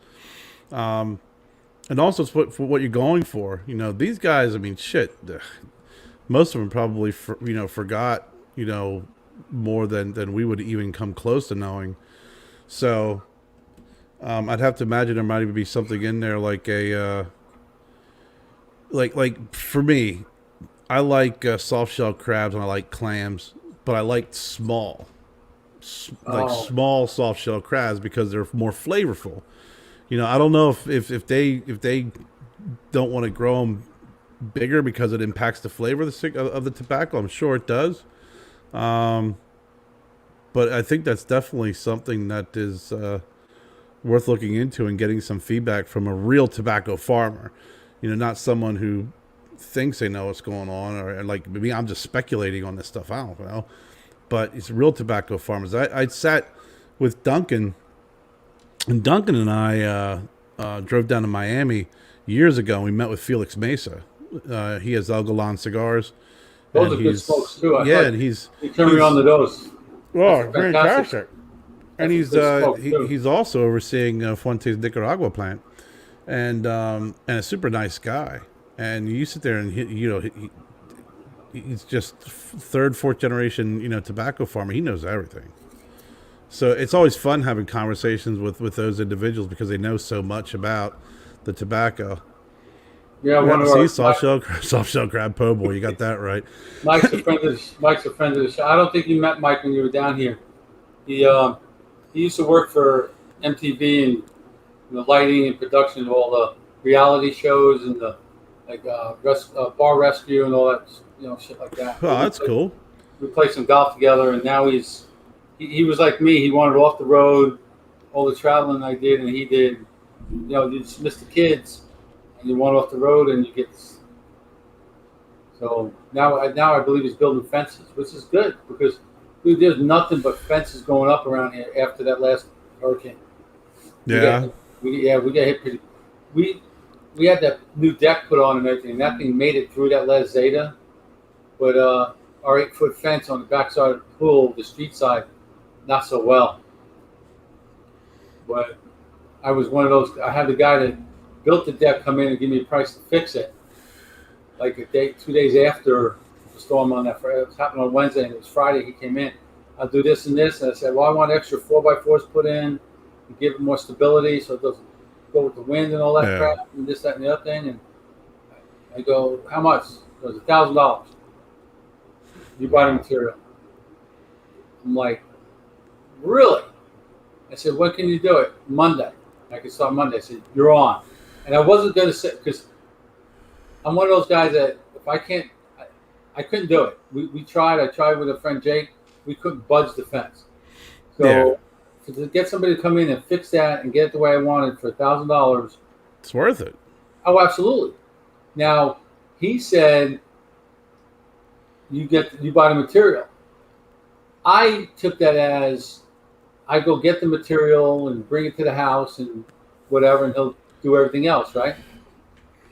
And also for what you're going for. These guys, I mean, shit, most of them probably, forgot, more than we would even come close to knowing. So I'd have to imagine there might even be something in there like a, like for me, I like soft shell crabs and I like clams, but I like small soft shell crabs because they're more flavorful. I don't know if they don't want to grow them bigger because it impacts the flavor of the tobacco. I'm sure it does. But I think that's definitely something that is worth looking into and getting some feedback from a real tobacco farmer. Not someone who thinks they know what's going on or like me. I'm just speculating on this stuff. I don't know. But it's real tobacco farmers. I sat with Duncan. And Duncan and I drove down to Miami years ago, and we met with Felix Mesa. He has El Galan cigars. Those are good smokes too. And he turned me on to those. Oh, fantastic! And he's also overseeing Fuentes Nicaragua plant, and a super nice guy. And you sit there and he's just third, fourth generation tobacco farmer. He knows everything. So it's always fun having conversations with those individuals because they know so much about the tobacco. Yeah, soft shell crab po' boy. You got that right. Mike's a friend of the show. I don't think you met Mike when you were down here. He used to work for MTV and the lighting and production of all the reality shows and the bar rescue and all that shit like that. Oh, that's cool. We played some golf together, and now he was like me. He wanted off the road, all the traveling I did, and he did. You just miss the kids, and you want off the road, and you get. So now I believe he's building fences, which is good because Dude, there's nothing but fences going up around here after that last hurricane. We got Yeah. hit, we got hit pretty. We we had that new deck put on and everything. That thing made it through that last Zeta, but our 8 foot fence on the backside of the pool, the street side, not so well. But I was one of those. I had the guy that built the deck come in and give me a price to fix it. Like a day, 2 days after the storm on that. It was happening on Wednesday, and it was Friday. He came in. I'll do this and this, and I said, well, I want extra 4x4s put in to give it more stability, so it doesn't go with the wind and all that Yeah. crap, and this, that, and the other thing. And I go, how much? It was $1,000. You buy the material. I'm like, really? I said, when can you do it? Monday. I can start Monday. I said, you're on. And I wasn't going to say, because I'm one of those guys that if I can't, I couldn't do it. We tried. I tried with a friend, Jake. We couldn't budge the fence. So to get somebody to come in and fix that and get it the way I wanted for $1,000, It's worth it. oh, absolutely. Now, he said, you buy the material. I took that as I go get the material and bring it to the house and whatever, and he'll do everything else, right?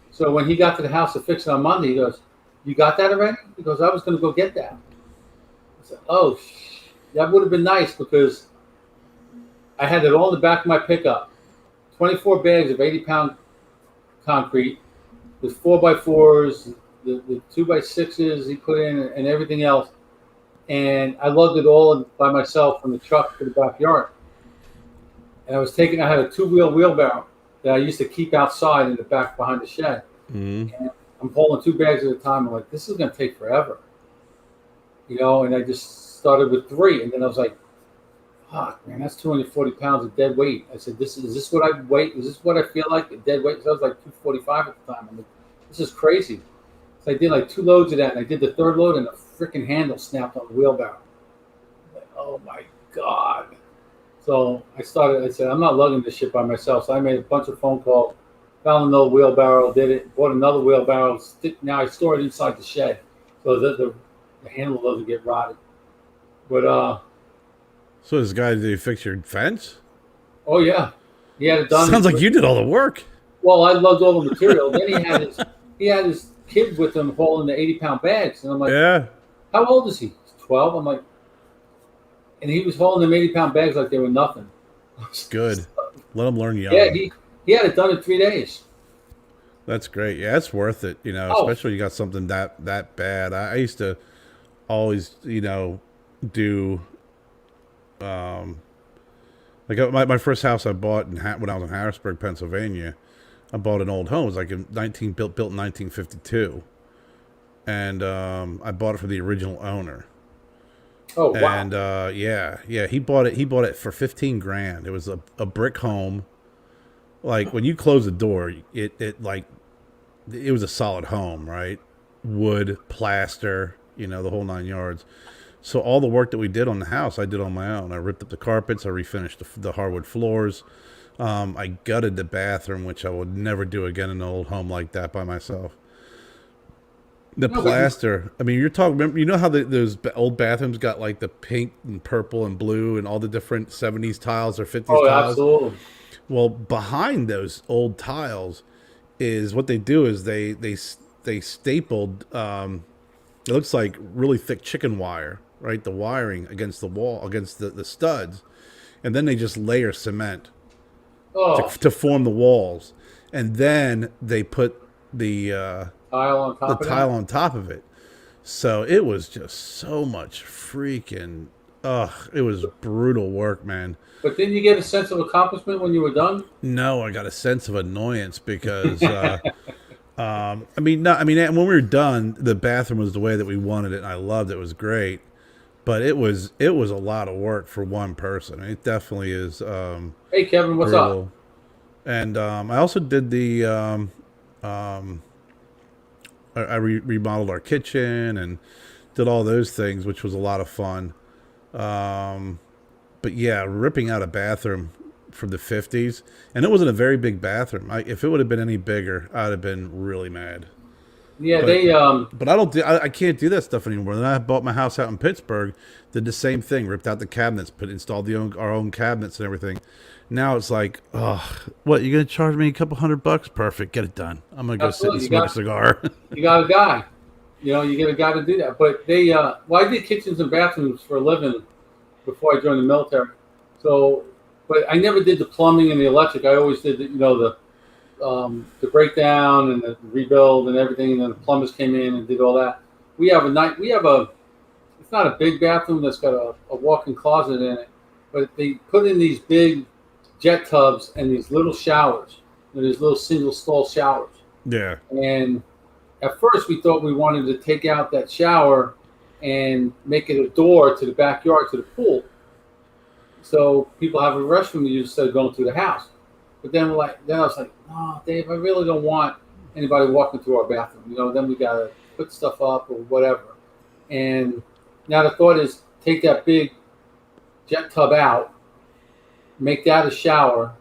So when he got to the house to fix it on Monday, he goes, you got that already? He goes, I was going to go get that. I said, oh, that would have been nice because I had it all in the back of my pickup. 24 bags of 80-pound concrete, with 4x4s, the 2x6s he put in, and everything else. And I lugged it all by myself from the truck to the backyard. And I had a 2-wheel wheelbarrow that I used to keep outside in the back behind the shed. Mm-hmm. And I'm pulling 2 bags at a time. I'm like, this is going to take forever. And I just started with 3. And then I was like, fuck, man, that's 240 pounds of dead weight. I said, is this what I weight? Is this what I feel like, a dead weight? Because I was like 245 at the time. I'm like, this is crazy. So I did like 2 loads of that, and I did the 3rd load, and the freaking handle snapped on the wheelbarrow. I'm like, oh my God. So I said, I'm not lugging this shit by myself. So I made a bunch of phone calls, found another wheelbarrow, did it, bought another wheelbarrow. Now I store it inside the shed so that the handle doesn't get rotted. But, So this guy, did he fix your fence? oh yeah, he had it done. Sounds like you did all the work. Well, I lugged all the material. Then he had his kid with him hauling the 80-pound bags. And I'm like, Yeah. how old is he? He's 12. I'm like, and he was hauling them 80-pound bags like they were nothing. Good. Let him learn young. Yeah, he had it done in 3 days. That's great. Yeah, it's worth it. Oh. Especially when you got something that bad. I used to always, do, like my first house I bought when I was in Harrisburg, Pennsylvania. I bought an old home. It was like built in 1952, and I bought it from the original owner. Oh wow! And he bought it for 15 grand. It was a brick home. Like when you close the door, it was a solid home, right? Wood, plaster, the whole 9 yards. So all the work that we did on the house, I did on my own. I ripped up the carpets, I refinished the hardwood floors. I gutted the bathroom, which I would never do again in an old home like that by myself. The plaster. I mean, you're talking. Remember, you know how those old bathrooms got like the pink and purple and blue and all the different 70s tiles or 50s Oh, tiles? absolutely. Well, behind those old tiles is what they do is they stapled. It looks like really thick chicken wire, right? The wiring against the wall, against the studs, and then they just layer cement Oh, to form the walls, and then they put the tile on top of tile on top of it. So it was just so much freaking. It was brutal work, man. But didn't you get a sense of accomplishment when you were done? No, I got a sense of annoyance because, when we were done, the bathroom was the way that we wanted it, and I loved it. It was great, but it was a lot of work for one person. It definitely is. Hey, Kevin, what's brutal. up? And I also did the. I remodeled our kitchen and did all those things, which was a lot of fun. But yeah, ripping out a bathroom from the 50s, and it wasn't a very big bathroom. If it would have been any bigger, I'd have been really mad. Yeah, But they but I can't do that stuff anymore. Then I bought my house out in Pittsburgh, did the same thing, ripped out the cabinets, installed our own cabinets and everything. Now it's like, oh, what, you're gonna charge me a couple $100? Perfect, get it done. I'm gonna go sit and absolutely smoke a cigar. you got a guy. You know, you get a guy to do that. But they well, I did kitchens and bathrooms for a living before I joined the military. So, but I never did the plumbing and the electric. I always did the breakdown and the rebuild and everything. And then the plumbers came in and did all that. We have it's not a big bathroom that's got a walk-in closet in it, but they put in these big jet tubs and these little showers. These little single stall showers. Yeah. And at first we thought we wanted to take out that shower and make it a door to the backyard to the pool, so people have a restroom to use instead of going through the house. But then I was like, oh, Dave, I really don't want anybody walking through our bathroom. You know, then we gotta put stuff up or whatever. And now the thought is take that big jet tub out, make that a shower,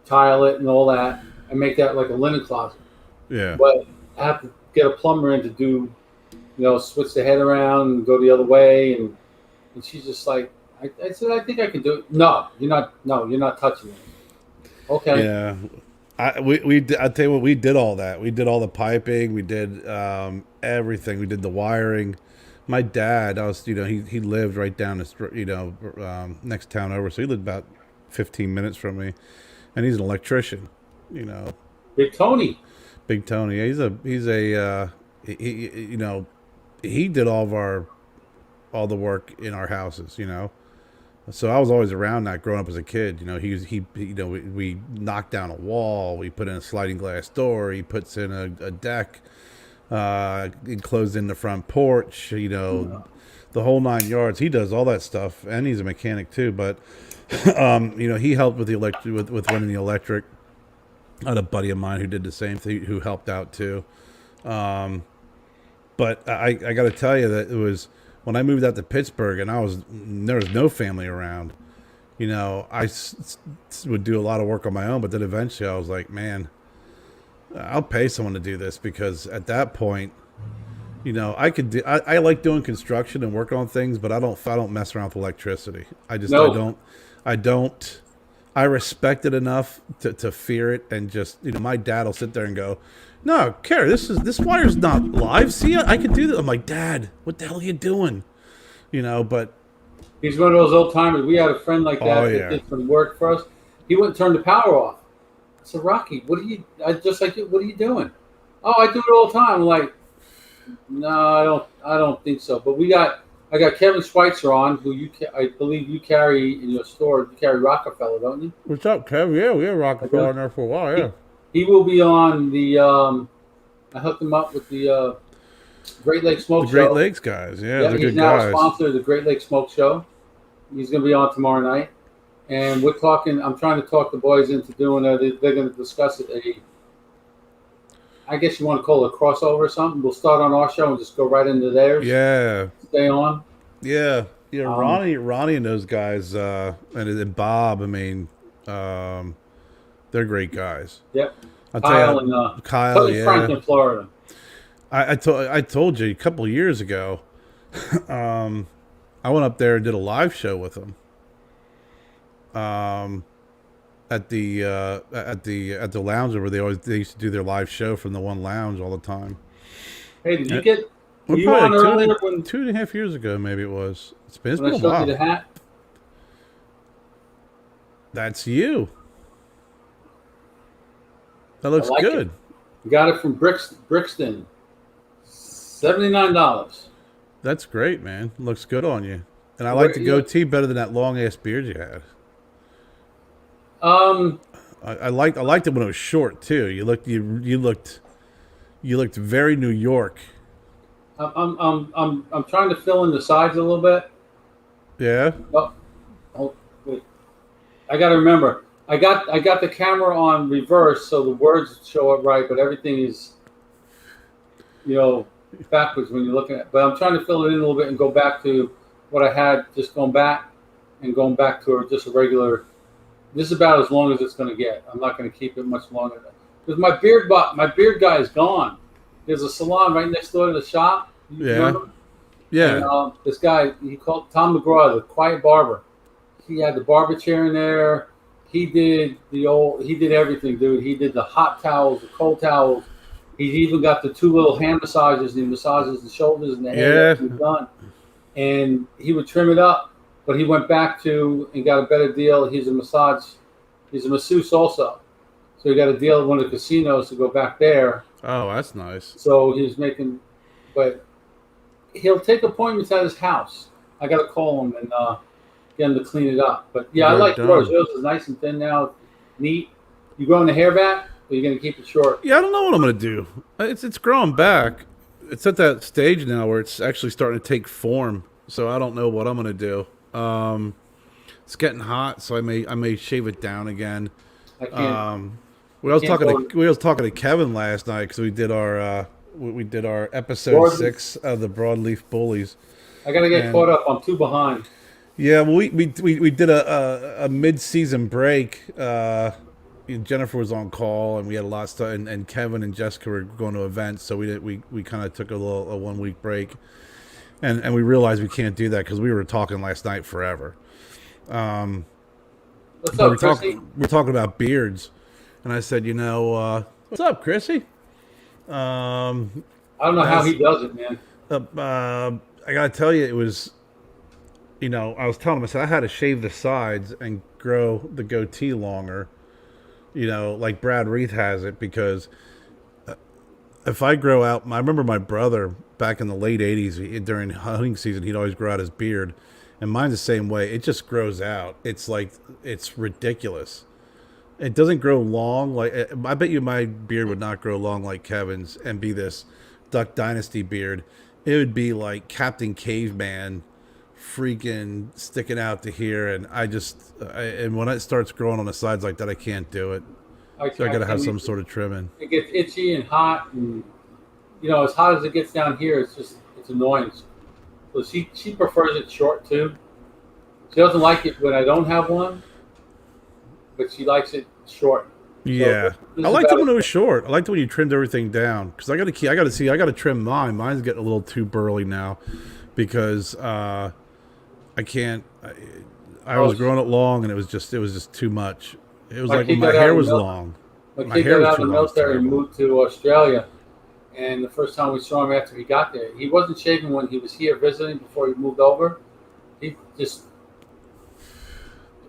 tile it and all that, and make that like a linen closet. Yeah. But I have to get a plumber in to do, switch the head around and go the other way. And she's just like, I said, I think I can do it. No, you're not touching it. Okay. Yeah. I tell you what, we did all that. We did all the piping. We did everything. We did the wiring. My dad, he lived right down this, next town over. So he lived about 15 minutes from me, and he's an electrician, Big Tony. Big Tony. Yeah, he did all the work in our houses, So I was always around that growing up as a kid. We knocked down a wall, we put in a sliding glass door, he puts in a deck, enclosed in the front porch, the whole 9 yards. He does all that stuff, and he's a mechanic too. But he helped with the with running the electric. I had a buddy of mine who did the same thing, who helped out too. But I got to tell you that it was when I moved out to Pittsburgh and there was no family around. I would do a lot of work on my own, but then eventually I was like, man, I'll pay someone to do this, because at that point, I could do. I like doing construction and working on things, but I don't mess around with electricity. I don't. I respect it enough to fear it, and just my dad will sit there and go, "No, Kerry, this wire's not live. See, I can do that." I'm like, "Dad, what the hell are you doing?" But he's one of those old timers. We had a friend like that that did some work for us. He wouldn't turn the power off. I said, "Rocky, what are you doing?" "Oh, I do it all the time." I'm like, "No, I don't think so." But I got Kevin Schweitzer on, who I believe you carry in your store. You carry Rockefeller, don't you? What's up, Kev? Yeah, we had Rockefeller in there for a while. Yeah, he will be on the. I hooked him up with the Great Lakes Smoke Show. Great Lakes guys, yeah, they're he's good now guys. a sponsor of the Great Lakes Smoke Show. He's going to be on tomorrow night, and we're talking. I'm trying to talk the boys into doing. They're going to discuss it. I guess you want to call it a crossover or something. We'll start on our show and just go right into theirs. Yeah. Stay on. Yeah. Ronnie and those guys, and Bob. I mean, they're great guys. Yep. Kyle, yeah. Franklin, Florida. I told you a couple of years ago. I went up there and did a live show with them. At the lounge where they used to do their live show from the one lounge all the time. Hey, did you get? Were you on earlier when 2.5 years ago? Maybe it was. It's been I a showed while. you the hat? That's you. That looks good. You got it from Brixton. $79. That's great, man. Looks good on you. And I like the goatee better than that long ass beard you had. I liked it when it was short too. You looked very New York. I'm trying to fill in the sides a little bit. Yeah. Oh, wait. I got to remember. I got the camera on reverse, so the words show up right, but everything is, backwards when you're looking at. But I'm trying to fill it in a little bit and go back to what I had, just going back to just a regular. This is about as long as it's going to get. I'm not going to keep it much longer because my beard guy is gone. There's a salon right next door to the shop. You Yeah. remember? And Yeah. this guy, he called Tom McGraw, the quiet barber. He had the barber chair in there. He did everything, dude. He did the hot towels, the cold towels. He even got the two little hand massages. And he massages the shoulders and the head Yeah. after he's done. And he would trim it up, but he went back to and got a better deal. He's a masseuse also. So he got a deal at one of the casinos to go back there. Oh, that's nice. So he was making, but he'll take appointments at his house. I got to call him and get him to clean it up. But yeah, I Well like done. yours. Yours is nice and thin now, neat. You growing the hair back, or you gonna keep it short? Yeah, I don't know what I'm gonna do. It's growing back. It's at that stage now where it's actually starting to take form. So I don't know what I'm gonna do. It's getting hot, so I may shave it down again. I can't. We was Can't talking go- to we was talking to Kevin last night because we did our episode Broadleaf. 6 of the Broadleaf Bullies. I gotta get and- caught up. I'm too behind. Yeah, well, we did a mid-season break. Jennifer was on call, and we had a lot of stuff. And Kevin and Jessica were going to events, so we kind of took a 1 week break, and we realized we can't do that because we were talking last night forever. What's But up, Chrissy? we're talking about beards, and I said, what's up, Chrissy? I don't know how he does it, man. I gotta tell you, it was, I was telling him, I said I had to shave the sides and grow the goatee longer, like Brad Reith has it, because if I grow out, I remember my brother back in the late 80s, during hunting season, he'd always grow out his beard, and mine's the same way. It just grows out. It's like, it's ridiculous. It doesn't grow long. Like, I bet you my beard would not grow long like Kevin's and be this Duck Dynasty beard. It would be like Captain Caveman, freaking sticking out to here. And and when it starts growing on the sides like that, I can't do it. So I got to have some sort of trimming. It gets itchy and hot, and as hot as it gets down here, it's annoying. So she prefers it short too. She doesn't like it when I don't have one, but she likes it short. Yeah, this I is liked it about when it was short. I liked it when you trimmed everything down because I got to trim mine. Mine's getting a little too burly now because I can't. I was growing it long and it was just too much. It was My like kid when my got out hair of was the long. My My kid hair got was out too of the long, it's military and terrible. moved to Australia. And the first time we saw him after he got there, he wasn't shaving when he was here visiting before he moved over. He just,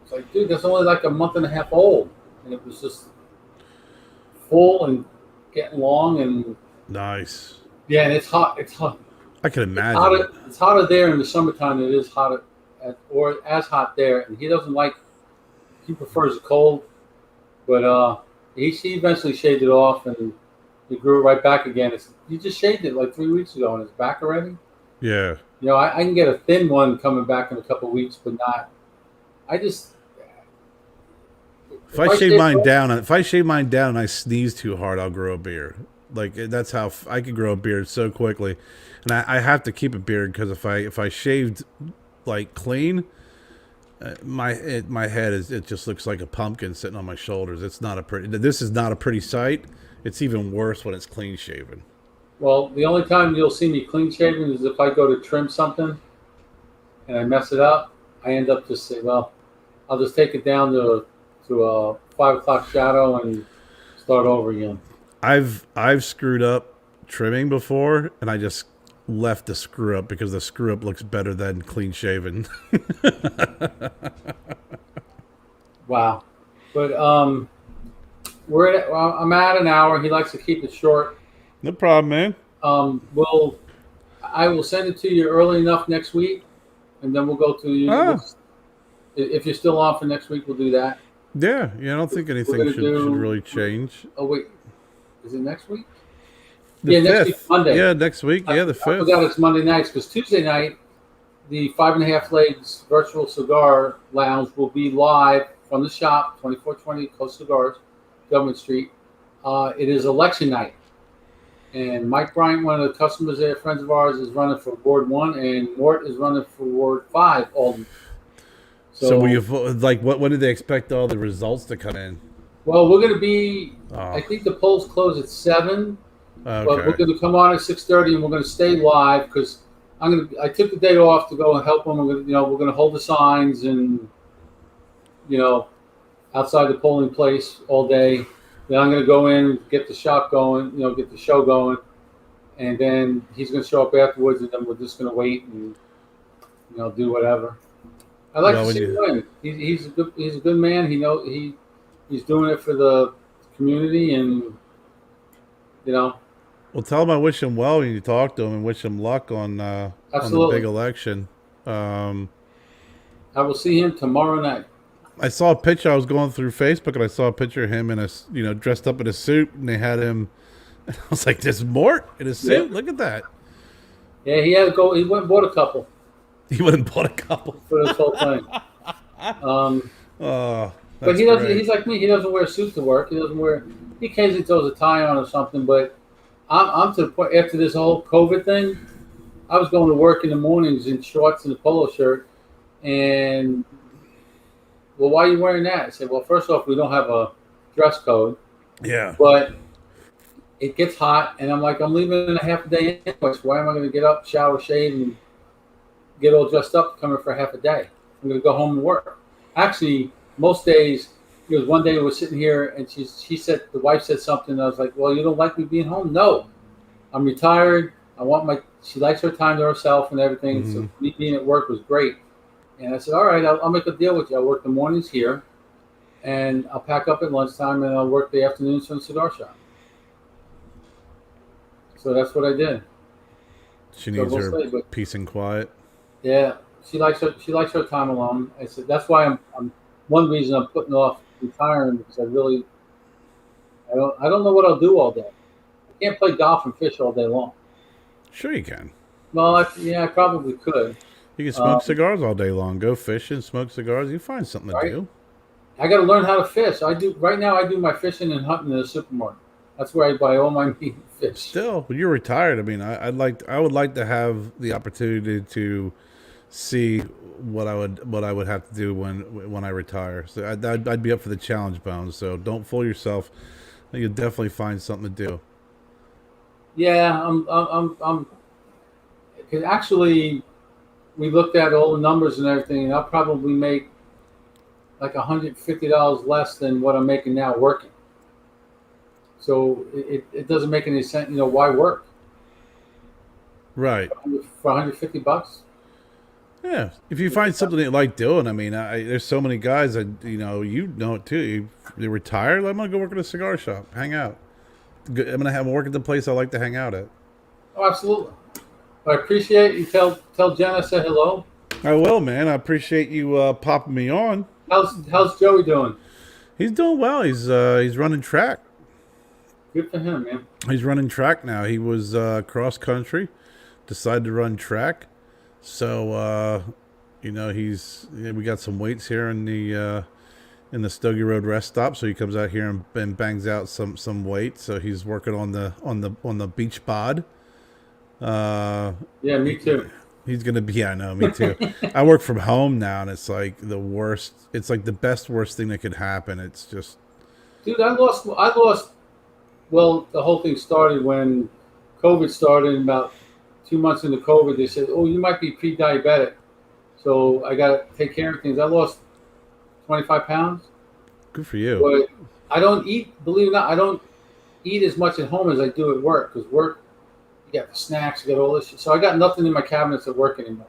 it's like, dude, that's only like a month and a half old. And it was just full and getting long. And Nice. yeah, and it's hot. It's hot. I can imagine. It's hotter there in the summertime than it is or as hot there. And he prefers the cold. But he eventually shaved it off and he grew it right back again. He just shaved it like 3 weeks ago and it's back already. Yeah. I can get a thin one coming back in a couple of weeks, but not. If I shave mine down and I sneeze too hard, I'll grow a beard. Like that's how I could grow a beard so quickly, and I have to keep a beard because if I shaved like clean, my head it just looks like a pumpkin sitting on my shoulders. It's not a pretty. This is not a pretty sight. It's even worse when it's clean shaven. Well, the only time you'll see me clean shaven is if I go to trim something and I mess it up. I end up just saying, well, I'll just take it down to a 5 o'clock shadow and start over again. I've screwed up trimming before, and I just left the screw up because the screw up looks better than clean shaven. Wow. But I'm at an hour. He likes to keep it short. No problem, man. I will send it to you early enough next week, and then we'll go to you. Ah. If you're still on for next week, we'll do that. Yeah, I don't think anything gonna should do- really change. Oh wait, is it next week? The Yeah, next 5th. week, Monday. Yeah, next week. Yeah, the I 5th. forgot it's Monday nights because Tuesday night, the 5.5 Legs Virtual Cigar Lounge will be live from the shop, 2420 Coast Cigars, Government Street. It is election night. And Mike Bryant, one of the customers there, friends of ours, is running for Ward 1, and Mort is running for Ward 5, Alden. So when did they expect all the results to come in? Well, we're going to be, Oh. I think the polls close at 7, But we're Okay. going to come on at 6:30, and we're going to stay live because I took the day off to go and help them. We're going to hold the signs and you know outside the polling place all day. Then I'm going to go in, get the shop going, get the show going, and then he's going to show up afterwards, and then we're just going to wait and do whatever. I like Well, to when see him you win. He's a good man. He's doing it for the community, and you know well, tell him I wish him well when you talk to him and wish him luck on the big absolutely. election. Um, I will see him tomorrow night. I saw a picture. I was going through Facebook and I saw a picture of him in dressed up in a suit, and they had him. I was like, "There's Mort in a Yeah, suit. Look at that." yeah. He had to go. He went and bought a couple He went and bought a couple. for this whole thing. Oh, But that's he doesn't. great. He's like me. He doesn't wear a suit to work. He doesn't wear. He occasionally throws a tie on or something. But I'm to the point after this whole COVID thing. I was going to work in the mornings in shorts and a polo shirt, and well, why are you wearing that? I said, well, first off, we don't have a dress code, Yeah. but it gets hot, and I'm like, I'm leaving in a half a day anyway. So why am I going to get up, shower, shave, and get all dressed up to come in for half a day? I'm going to go home and work. Actually, most days, there was one day we were sitting here, and she said the wife said something. And I was like, well, you don't like me being home? No, I'm retired. She likes her time to herself and everything. Hmm. So me being at work was great. And I said, all right, I'll make a deal with you. I'll work the mornings here, and I'll pack up at lunchtime, and I'll work the afternoons from the cigar shop. So that's what I did. She So needs we'll her see. But peace and quiet. yeah, she likes her time alone. I said that's why I'm one reason I'm putting off retiring because I don't know what I'll do all day. I can't play golf and fish all day long. Sure, you can. Well, I probably could. You can smoke Um, cigars all day long. Go fishing, smoke cigars. You find something to right? do. I got to learn how to fish. I do right now. I do my fishing and hunting in the supermarket. That's where I buy all my meat and fish. Still, when you're retired, I mean, I would like to have the opportunity to see what I would have to do when I retire. So I'd be up for the challenge, Bones. So don't fool yourself. You'll definitely find something to do. Yeah, I'm. Because actually, we looked at all the numbers and everything, and I'll probably make like $150 less than what I'm making now working. So it doesn't make any sense. Why work Right. for $150? Yeah. If you find something that you like doing, I mean, there's so many guys that you know it too. You retire. I'm gonna go work at a cigar shop, hang out. I'm gonna have work at the place I like to hang out at. Oh, absolutely. I appreciate you. Tell Jen I said hello. I will, man. I appreciate you popping me on. How's Joey doing? He's doing well. He's running track. Good for him, man. He's running track now. He was cross country, decided to run track. So we got some weights here in the Stogie Road rest stop. So he comes out here and bangs out some weight. So he's working on the beach bod. Yeah, me too. He's gonna be. Yeah, I know. Me too. I work from home now, and it's like the worst. It's like the best worst thing that could happen. It's just Dude, I lost. Well, the whole thing started when COVID started. And about 2 months into COVID, they said, "Oh, you might be pre-diabetic." So I got to take care of things. I lost 25 pounds, good for you. but I don't eat. Believe it or not, I don't eat as much at home as I do at work because work, you got the snacks, you got all this shit. So I got nothing in my cabinets at work anymore.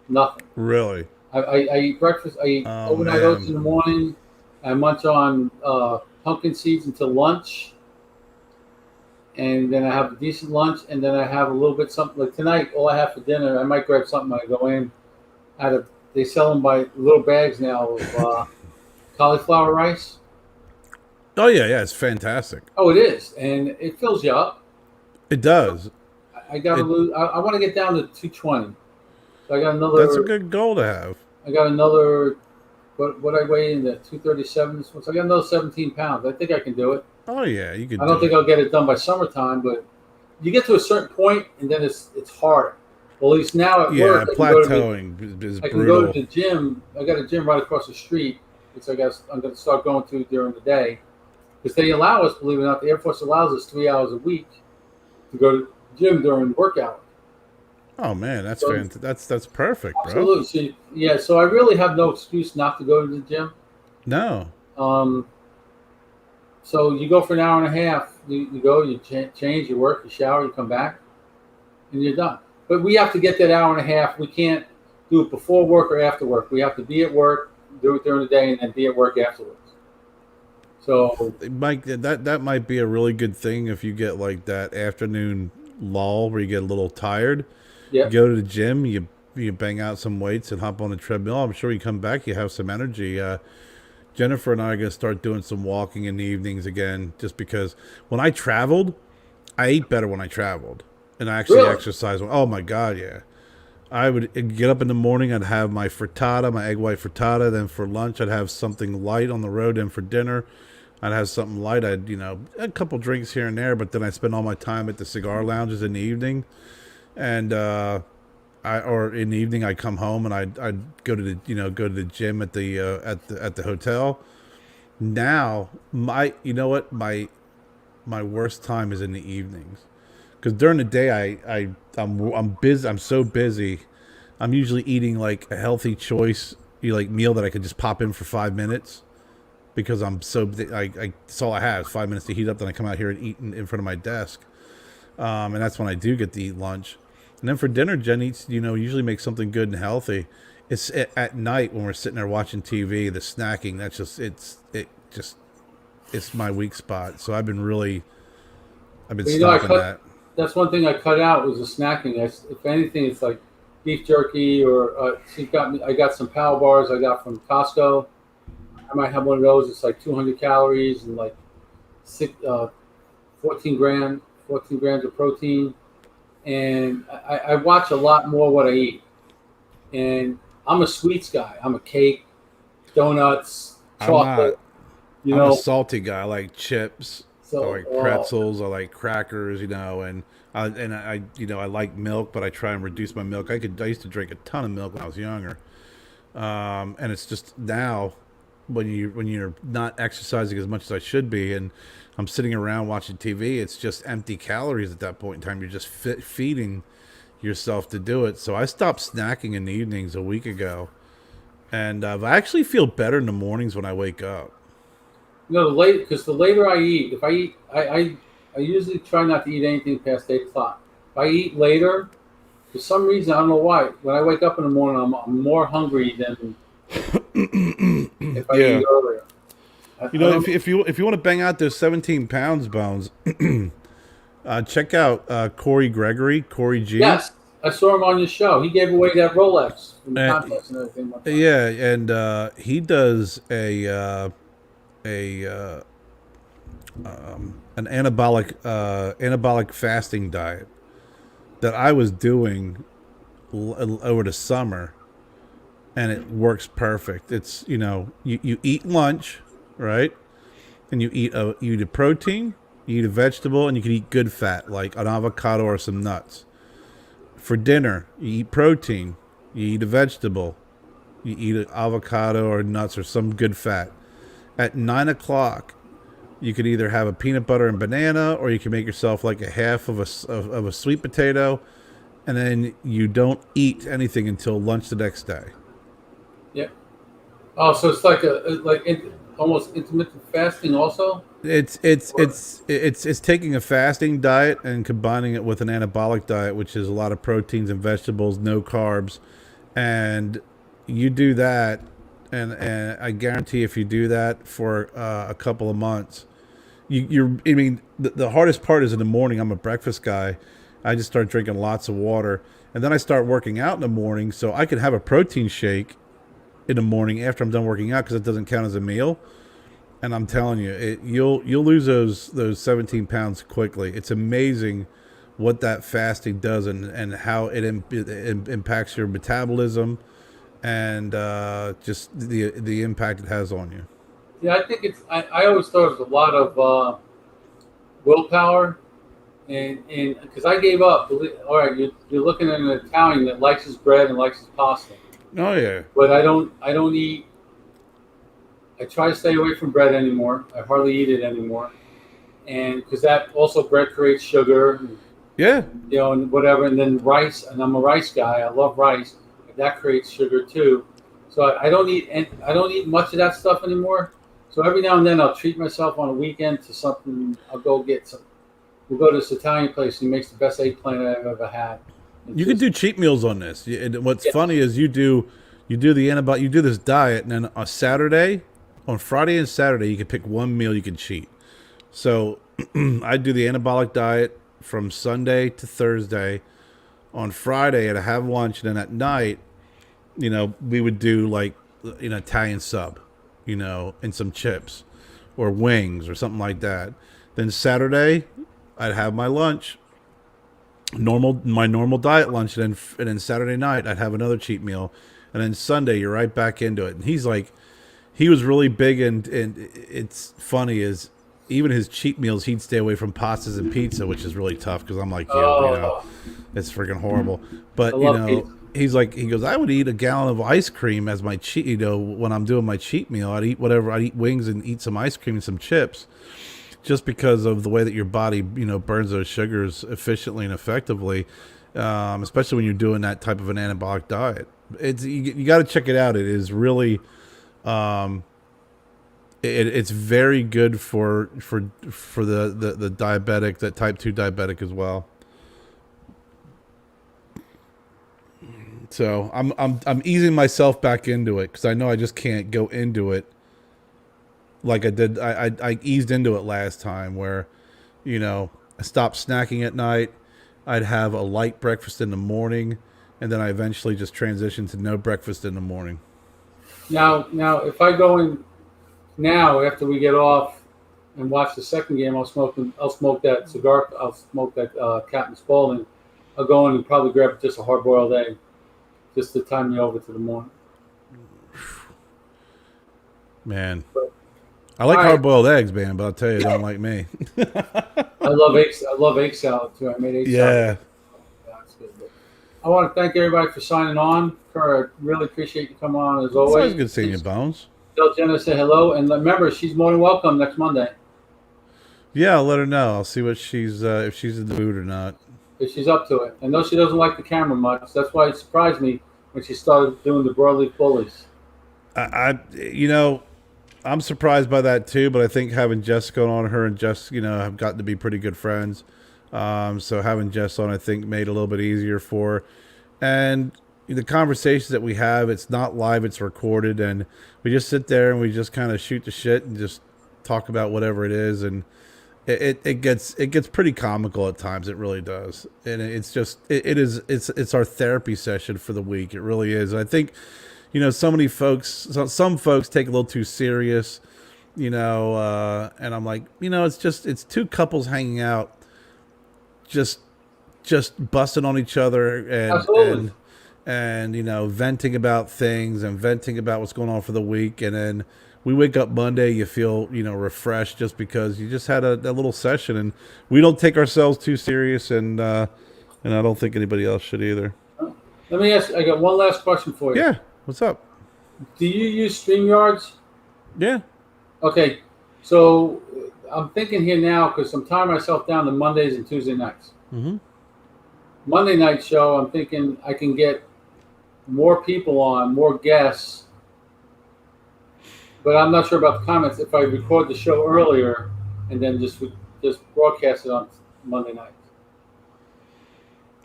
Nothing. Really? I eat breakfast. I eat Oh, overnight oats man. in the morning. I munch on pumpkin seeds until lunch, and then I have a decent lunch, and then I have a little bit something like tonight. All I have for dinner, I might grab something when I go in. They sell them by little bags now of cauliflower rice. Oh yeah, it's fantastic. Oh, it is, and it fills you up. It does. I got to It, lose. I want to get down to 220. So I got that's a another. good goal to have. I got another. What I weigh in the 237. So I got another 17 pounds. I think I can do it. Oh yeah, you could I don't do think it. I'll get it done by summertime, but you get to a certain point, and then it's harder. Well, at least now at Yeah, work, plateauing is I can go to brutal. the gym. I got a gym right across the street, which I guess I'm going to start going to during the day, because they allow us. Believe it or not, the Air Force allows us 3 hours a week to go to the gym during work hours. Oh man, that's So, fantastic. That's perfect, bro. absolutely. So, yeah, so I really have no excuse not to go to the gym. No. Um, so you go for an hour and a half. You go, you change, you work, you shower, you come back, and you're done. But we have to get that hour and a half. We can't do it before work or after work. We have to be at work, do it during the day, and then be at work afterwards. So Mike, that might be a really good thing if you get like that afternoon lull where you get a little tired. yeah, You go to the gym, you bang out some weights and hop on the treadmill. I'm sure you come back, you have some energy. Jennifer and I are gonna start doing some walking in the evenings again, just because when I traveled, I ate better when I traveled, and I actually really. exercised. Oh my god, yeah. I would get up in the morning. I'd have my frittata, my egg white frittata. Then for lunch, I'd have something light on the road. And for dinner, I'd have something light. I'd, a couple drinks here and there. But then I spend all my time at the cigar lounges in the evening. And or in the evening, I'd come home and I'd go to the go to the gym at the hotel. Now you know what my worst time is in the evenings, because during the day I'm busy. I'm so busy. I'm usually eating like a healthy choice, meal that I could just pop in for 5 minutes, because I'm so that's all I have is 5 minutes to heat up. Then I come out here and eat in front of my desk, and that's when I do get to eat lunch. And then for dinner, Jen eats usually makes something good and healthy. It's at night when we're sitting there watching TV, the snacking. That's it's my weak spot. So I've been I stopping cut. that. That's one thing I cut out was the snacking. If anything, it's like beef jerky or she got me. I got some Power Bars I got from Costco. I might have one of those. It's like 200 calories and like 14 grams of protein. And I watch a lot more what I eat. And I'm a sweets guy. I'm a cake, donuts, I'm not. chocolate. You I'm a know, salty guy. I like chips. I so like pretzels. I like crackers. I like milk, but I try and reduce my milk. I used to drink a ton of milk when I was younger, and it's just now when you're not exercising as much as I should be, and I'm sitting around watching TV, it's just empty calories at that point in time. You're just feeding yourself to do it. So I stopped snacking in the evenings a week ago, and I actually feel better in the mornings when I wake up. the later I eat, if I eat, I usually try not to eat anything past 8 o'clock. If I eat later, for some reason I don't know why, when I wake up in the morning, I'm more hungry than if I Yeah. eat earlier. I don't, If you want to bang out those 17 pounds, Bones, check out Corey Gregory, Corey G. yes, I saw him on your show. He gave away that Rolex from the Uh, contest and everything one time. yeah, and he does a an anabolic fasting diet that I was doing over the summer, and it works perfect. It's you eat lunch, right, and you eat a protein, you eat a vegetable, and you can eat good fat like an avocado or some nuts. For dinner, you eat protein, you eat a vegetable, you eat an avocado or nuts or some good fat. At 9 o'clock, you could either have a peanut butter and banana, or you can make yourself like a half of a sweet potato, and then you don't eat anything until lunch the next day. Yeah. Oh, so it's like almost intermittent fasting also. It's taking a fasting diet and combining it with an anabolic diet, which is a lot of proteins and vegetables, no carbs, and you do that, and I guarantee if you do that for a couple of months, I mean, the hardest part is in the morning. I'm a breakfast guy. I just start drinking lots of water, and then I start working out in the morning, so I can have a protein shake in the morning after I'm done working out because it doesn't count as a meal. And I'm telling you, you'll lose those 17 pounds quickly. It's amazing what that fasting does, and how it impacts your metabolism, and just the impact it has on you. Yeah, I think I always thought it was a lot of willpower, and because I gave up. All right, you're looking at an Italian that likes his bread and likes his pasta, Oh yeah, but I don't eat. I try to stay away from bread anymore. I hardly eat it anymore, and because that also bread creates sugar. Yeah. and whatever, and then rice, and I'm a rice guy. I love rice. That creates sugar too. So I don't eat, and I don't eat much of that stuff anymore. So every now and then I'll treat myself on a weekend to something. I'll go get some. We'll go to this Italian place. He makes the best eggplant I've ever had. You can do cheat meals on this. And what's funny is you do this diet, and then on Saturday, on Friday and Saturday, you can pick one meal you can cheat. So I do the anabolic diet from Sunday to Thursday. On Friday, I'd have lunch, and then at night, we would do like an Italian sub, and some chips or wings or something like that. Then Saturday, I'd have my lunch, my normal diet lunch, and then Saturday night I'd have another cheat meal, and then Sunday you're right back into it. And he was really big, and it's funny is even his cheat meals he'd stay away from pastas and pizza, which is really tough because I'm like, it's freaking horrible. But pizza. he goes, I would eat a gallon of ice cream as my cheat. When I'm doing my cheat meal, I'd eat whatever. I'd eat wings and eat some ice cream and some chips, just because of the way that your body, burns those sugars efficiently and effectively, especially when you're doing that type of an anabolic diet. You got to check it out. It is really, it's very good for the diabetic, that type 2 diabetic as well. So I'm easing myself back into it because I know I just can't go into it like I did. I eased into it last time where, I stopped snacking at night. I'd have a light breakfast in the morning, and then I eventually just transitioned to no breakfast in the morning. Now, if I go in now after we get off and watch the second game, I'll smoke that cigar. I'll smoke that Captain Spaulding. I'll go in and probably grab just a hard-boiled egg, just to time me over to the morning. Man. I like hard-boiled eggs, man, but I'll tell you, they don't like me. I love egg salad too. I made egg salad. Yeah, it's good. But I want to thank everybody for signing on. Kurt, I really appreciate you coming on as always. It's always good seeing you, Bones. Tell Jenna say hello, and remember, she's more than welcome next Monday. Yeah, I'll let her know. I'll see what she's if she's in the mood or not. If she's up to it. I know she doesn't like the camera much. That's why it surprised me when she started doing the broadleaf bullies. I'm surprised by that too, but I think having Jessica on, her and Jess, have gotten to be pretty good friends. So having Jess on, I think, made it a little bit easier for her. And the conversations that we have, it's not live, it's recorded, and we just sit there and we just kind of shoot the shit and just talk about whatever it is, and it gets pretty comical at times. It really does, and it's our therapy session for the week. It really is. And I think, some folks take it a little too serious, and I'm like, it's two couples hanging out, just busting on each other and venting about things and venting about what's going on for the week. And then we wake up Monday, you feel, refreshed just because you just had a little session, and we don't take ourselves too serious. And I don't think anybody else should either. Let me ask, I got one last question for you. Yeah. What's up? Do you use StreamYards? Yeah. Okay. So I'm thinking here now, because I'm tying myself down to Mondays and Tuesday nights. Mm-hmm. Monday night show, I'm thinking I can get more people on, more guests. But I'm not sure about the comments. If I record the show earlier and then just broadcast it on Monday night.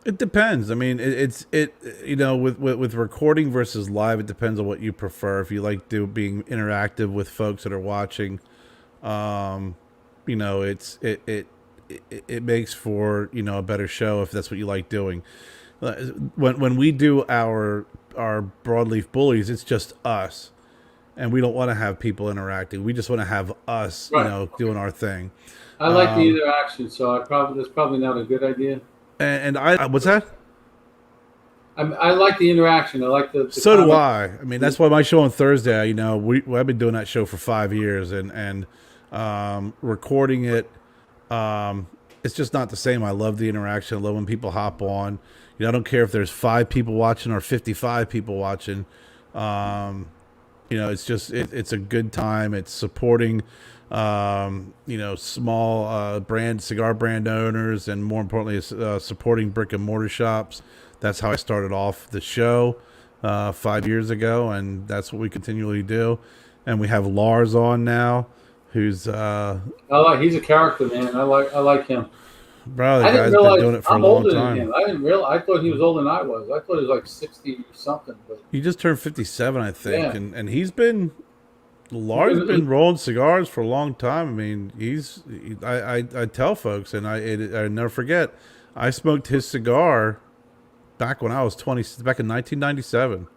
It depends. I mean, with recording versus live, it depends on what you prefer. If you like being interactive with folks that are watching, it makes for a better show if that's what you like doing. When we do our broadleaf bullies, it's just us, and we don't want to have people interacting. We just want to have us, doing our thing. I like the interaction, so that's probably not a good idea. And what's that? I like the interaction. I like the so comment. Do I. I mean, that's why my show on Thursday, I've been doing that show for 5 years, and recording it, it's just not the same. I love the interaction. I love when people hop on. I don't care if there's 5 people watching or 55 people watching. It's just it's a good time. It's supporting small cigar brand owners, and more importantly, supporting brick and mortar shops. That's how I started off the show 5 years ago, and that's what we continually do. And we have Lars on now, who's he's a character, man. I like him. bro. The I didn't guy's been realize doing it for a I'm long older than time. him. I didn't realize. I thought he was older than I was. I thought he was like 60 something. But He just turned 57, I think, Yeah. and Lars has been rolling cigars for a long time. I mean, I tell folks, and I never forget, I smoked his cigar back when I was 20, back in 1997.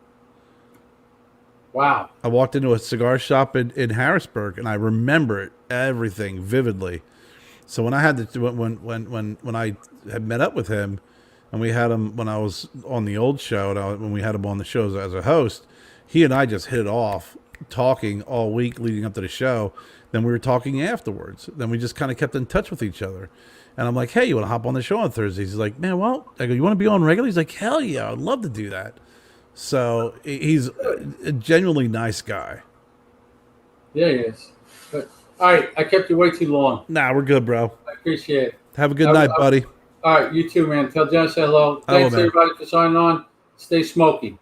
wow. I walked into a cigar shop in Harrisburg, and I remember everything vividly. So when I had when I had met up with him, and we had him when I was on the old show, and when we had him on the shows as a host, he and I just hit it off, talking all week leading up to the show. Then we were talking afterwards. Then we just kind of kept in touch with each other. And I'm like, hey, you want to hop on the show on Thursdays? He's like, man, well, I go, you want to be on regularly? He's like, hell yeah, I'd love to do that. So he's a genuinely nice guy. Yeah, he is. But, all right, I kept you way too long. Nah, we're good, bro. I appreciate it. Have a good night, buddy. All right, you too, man. Tell Jen I say hello. Hello, Thanks man. everybody for signing on. Stay smoky.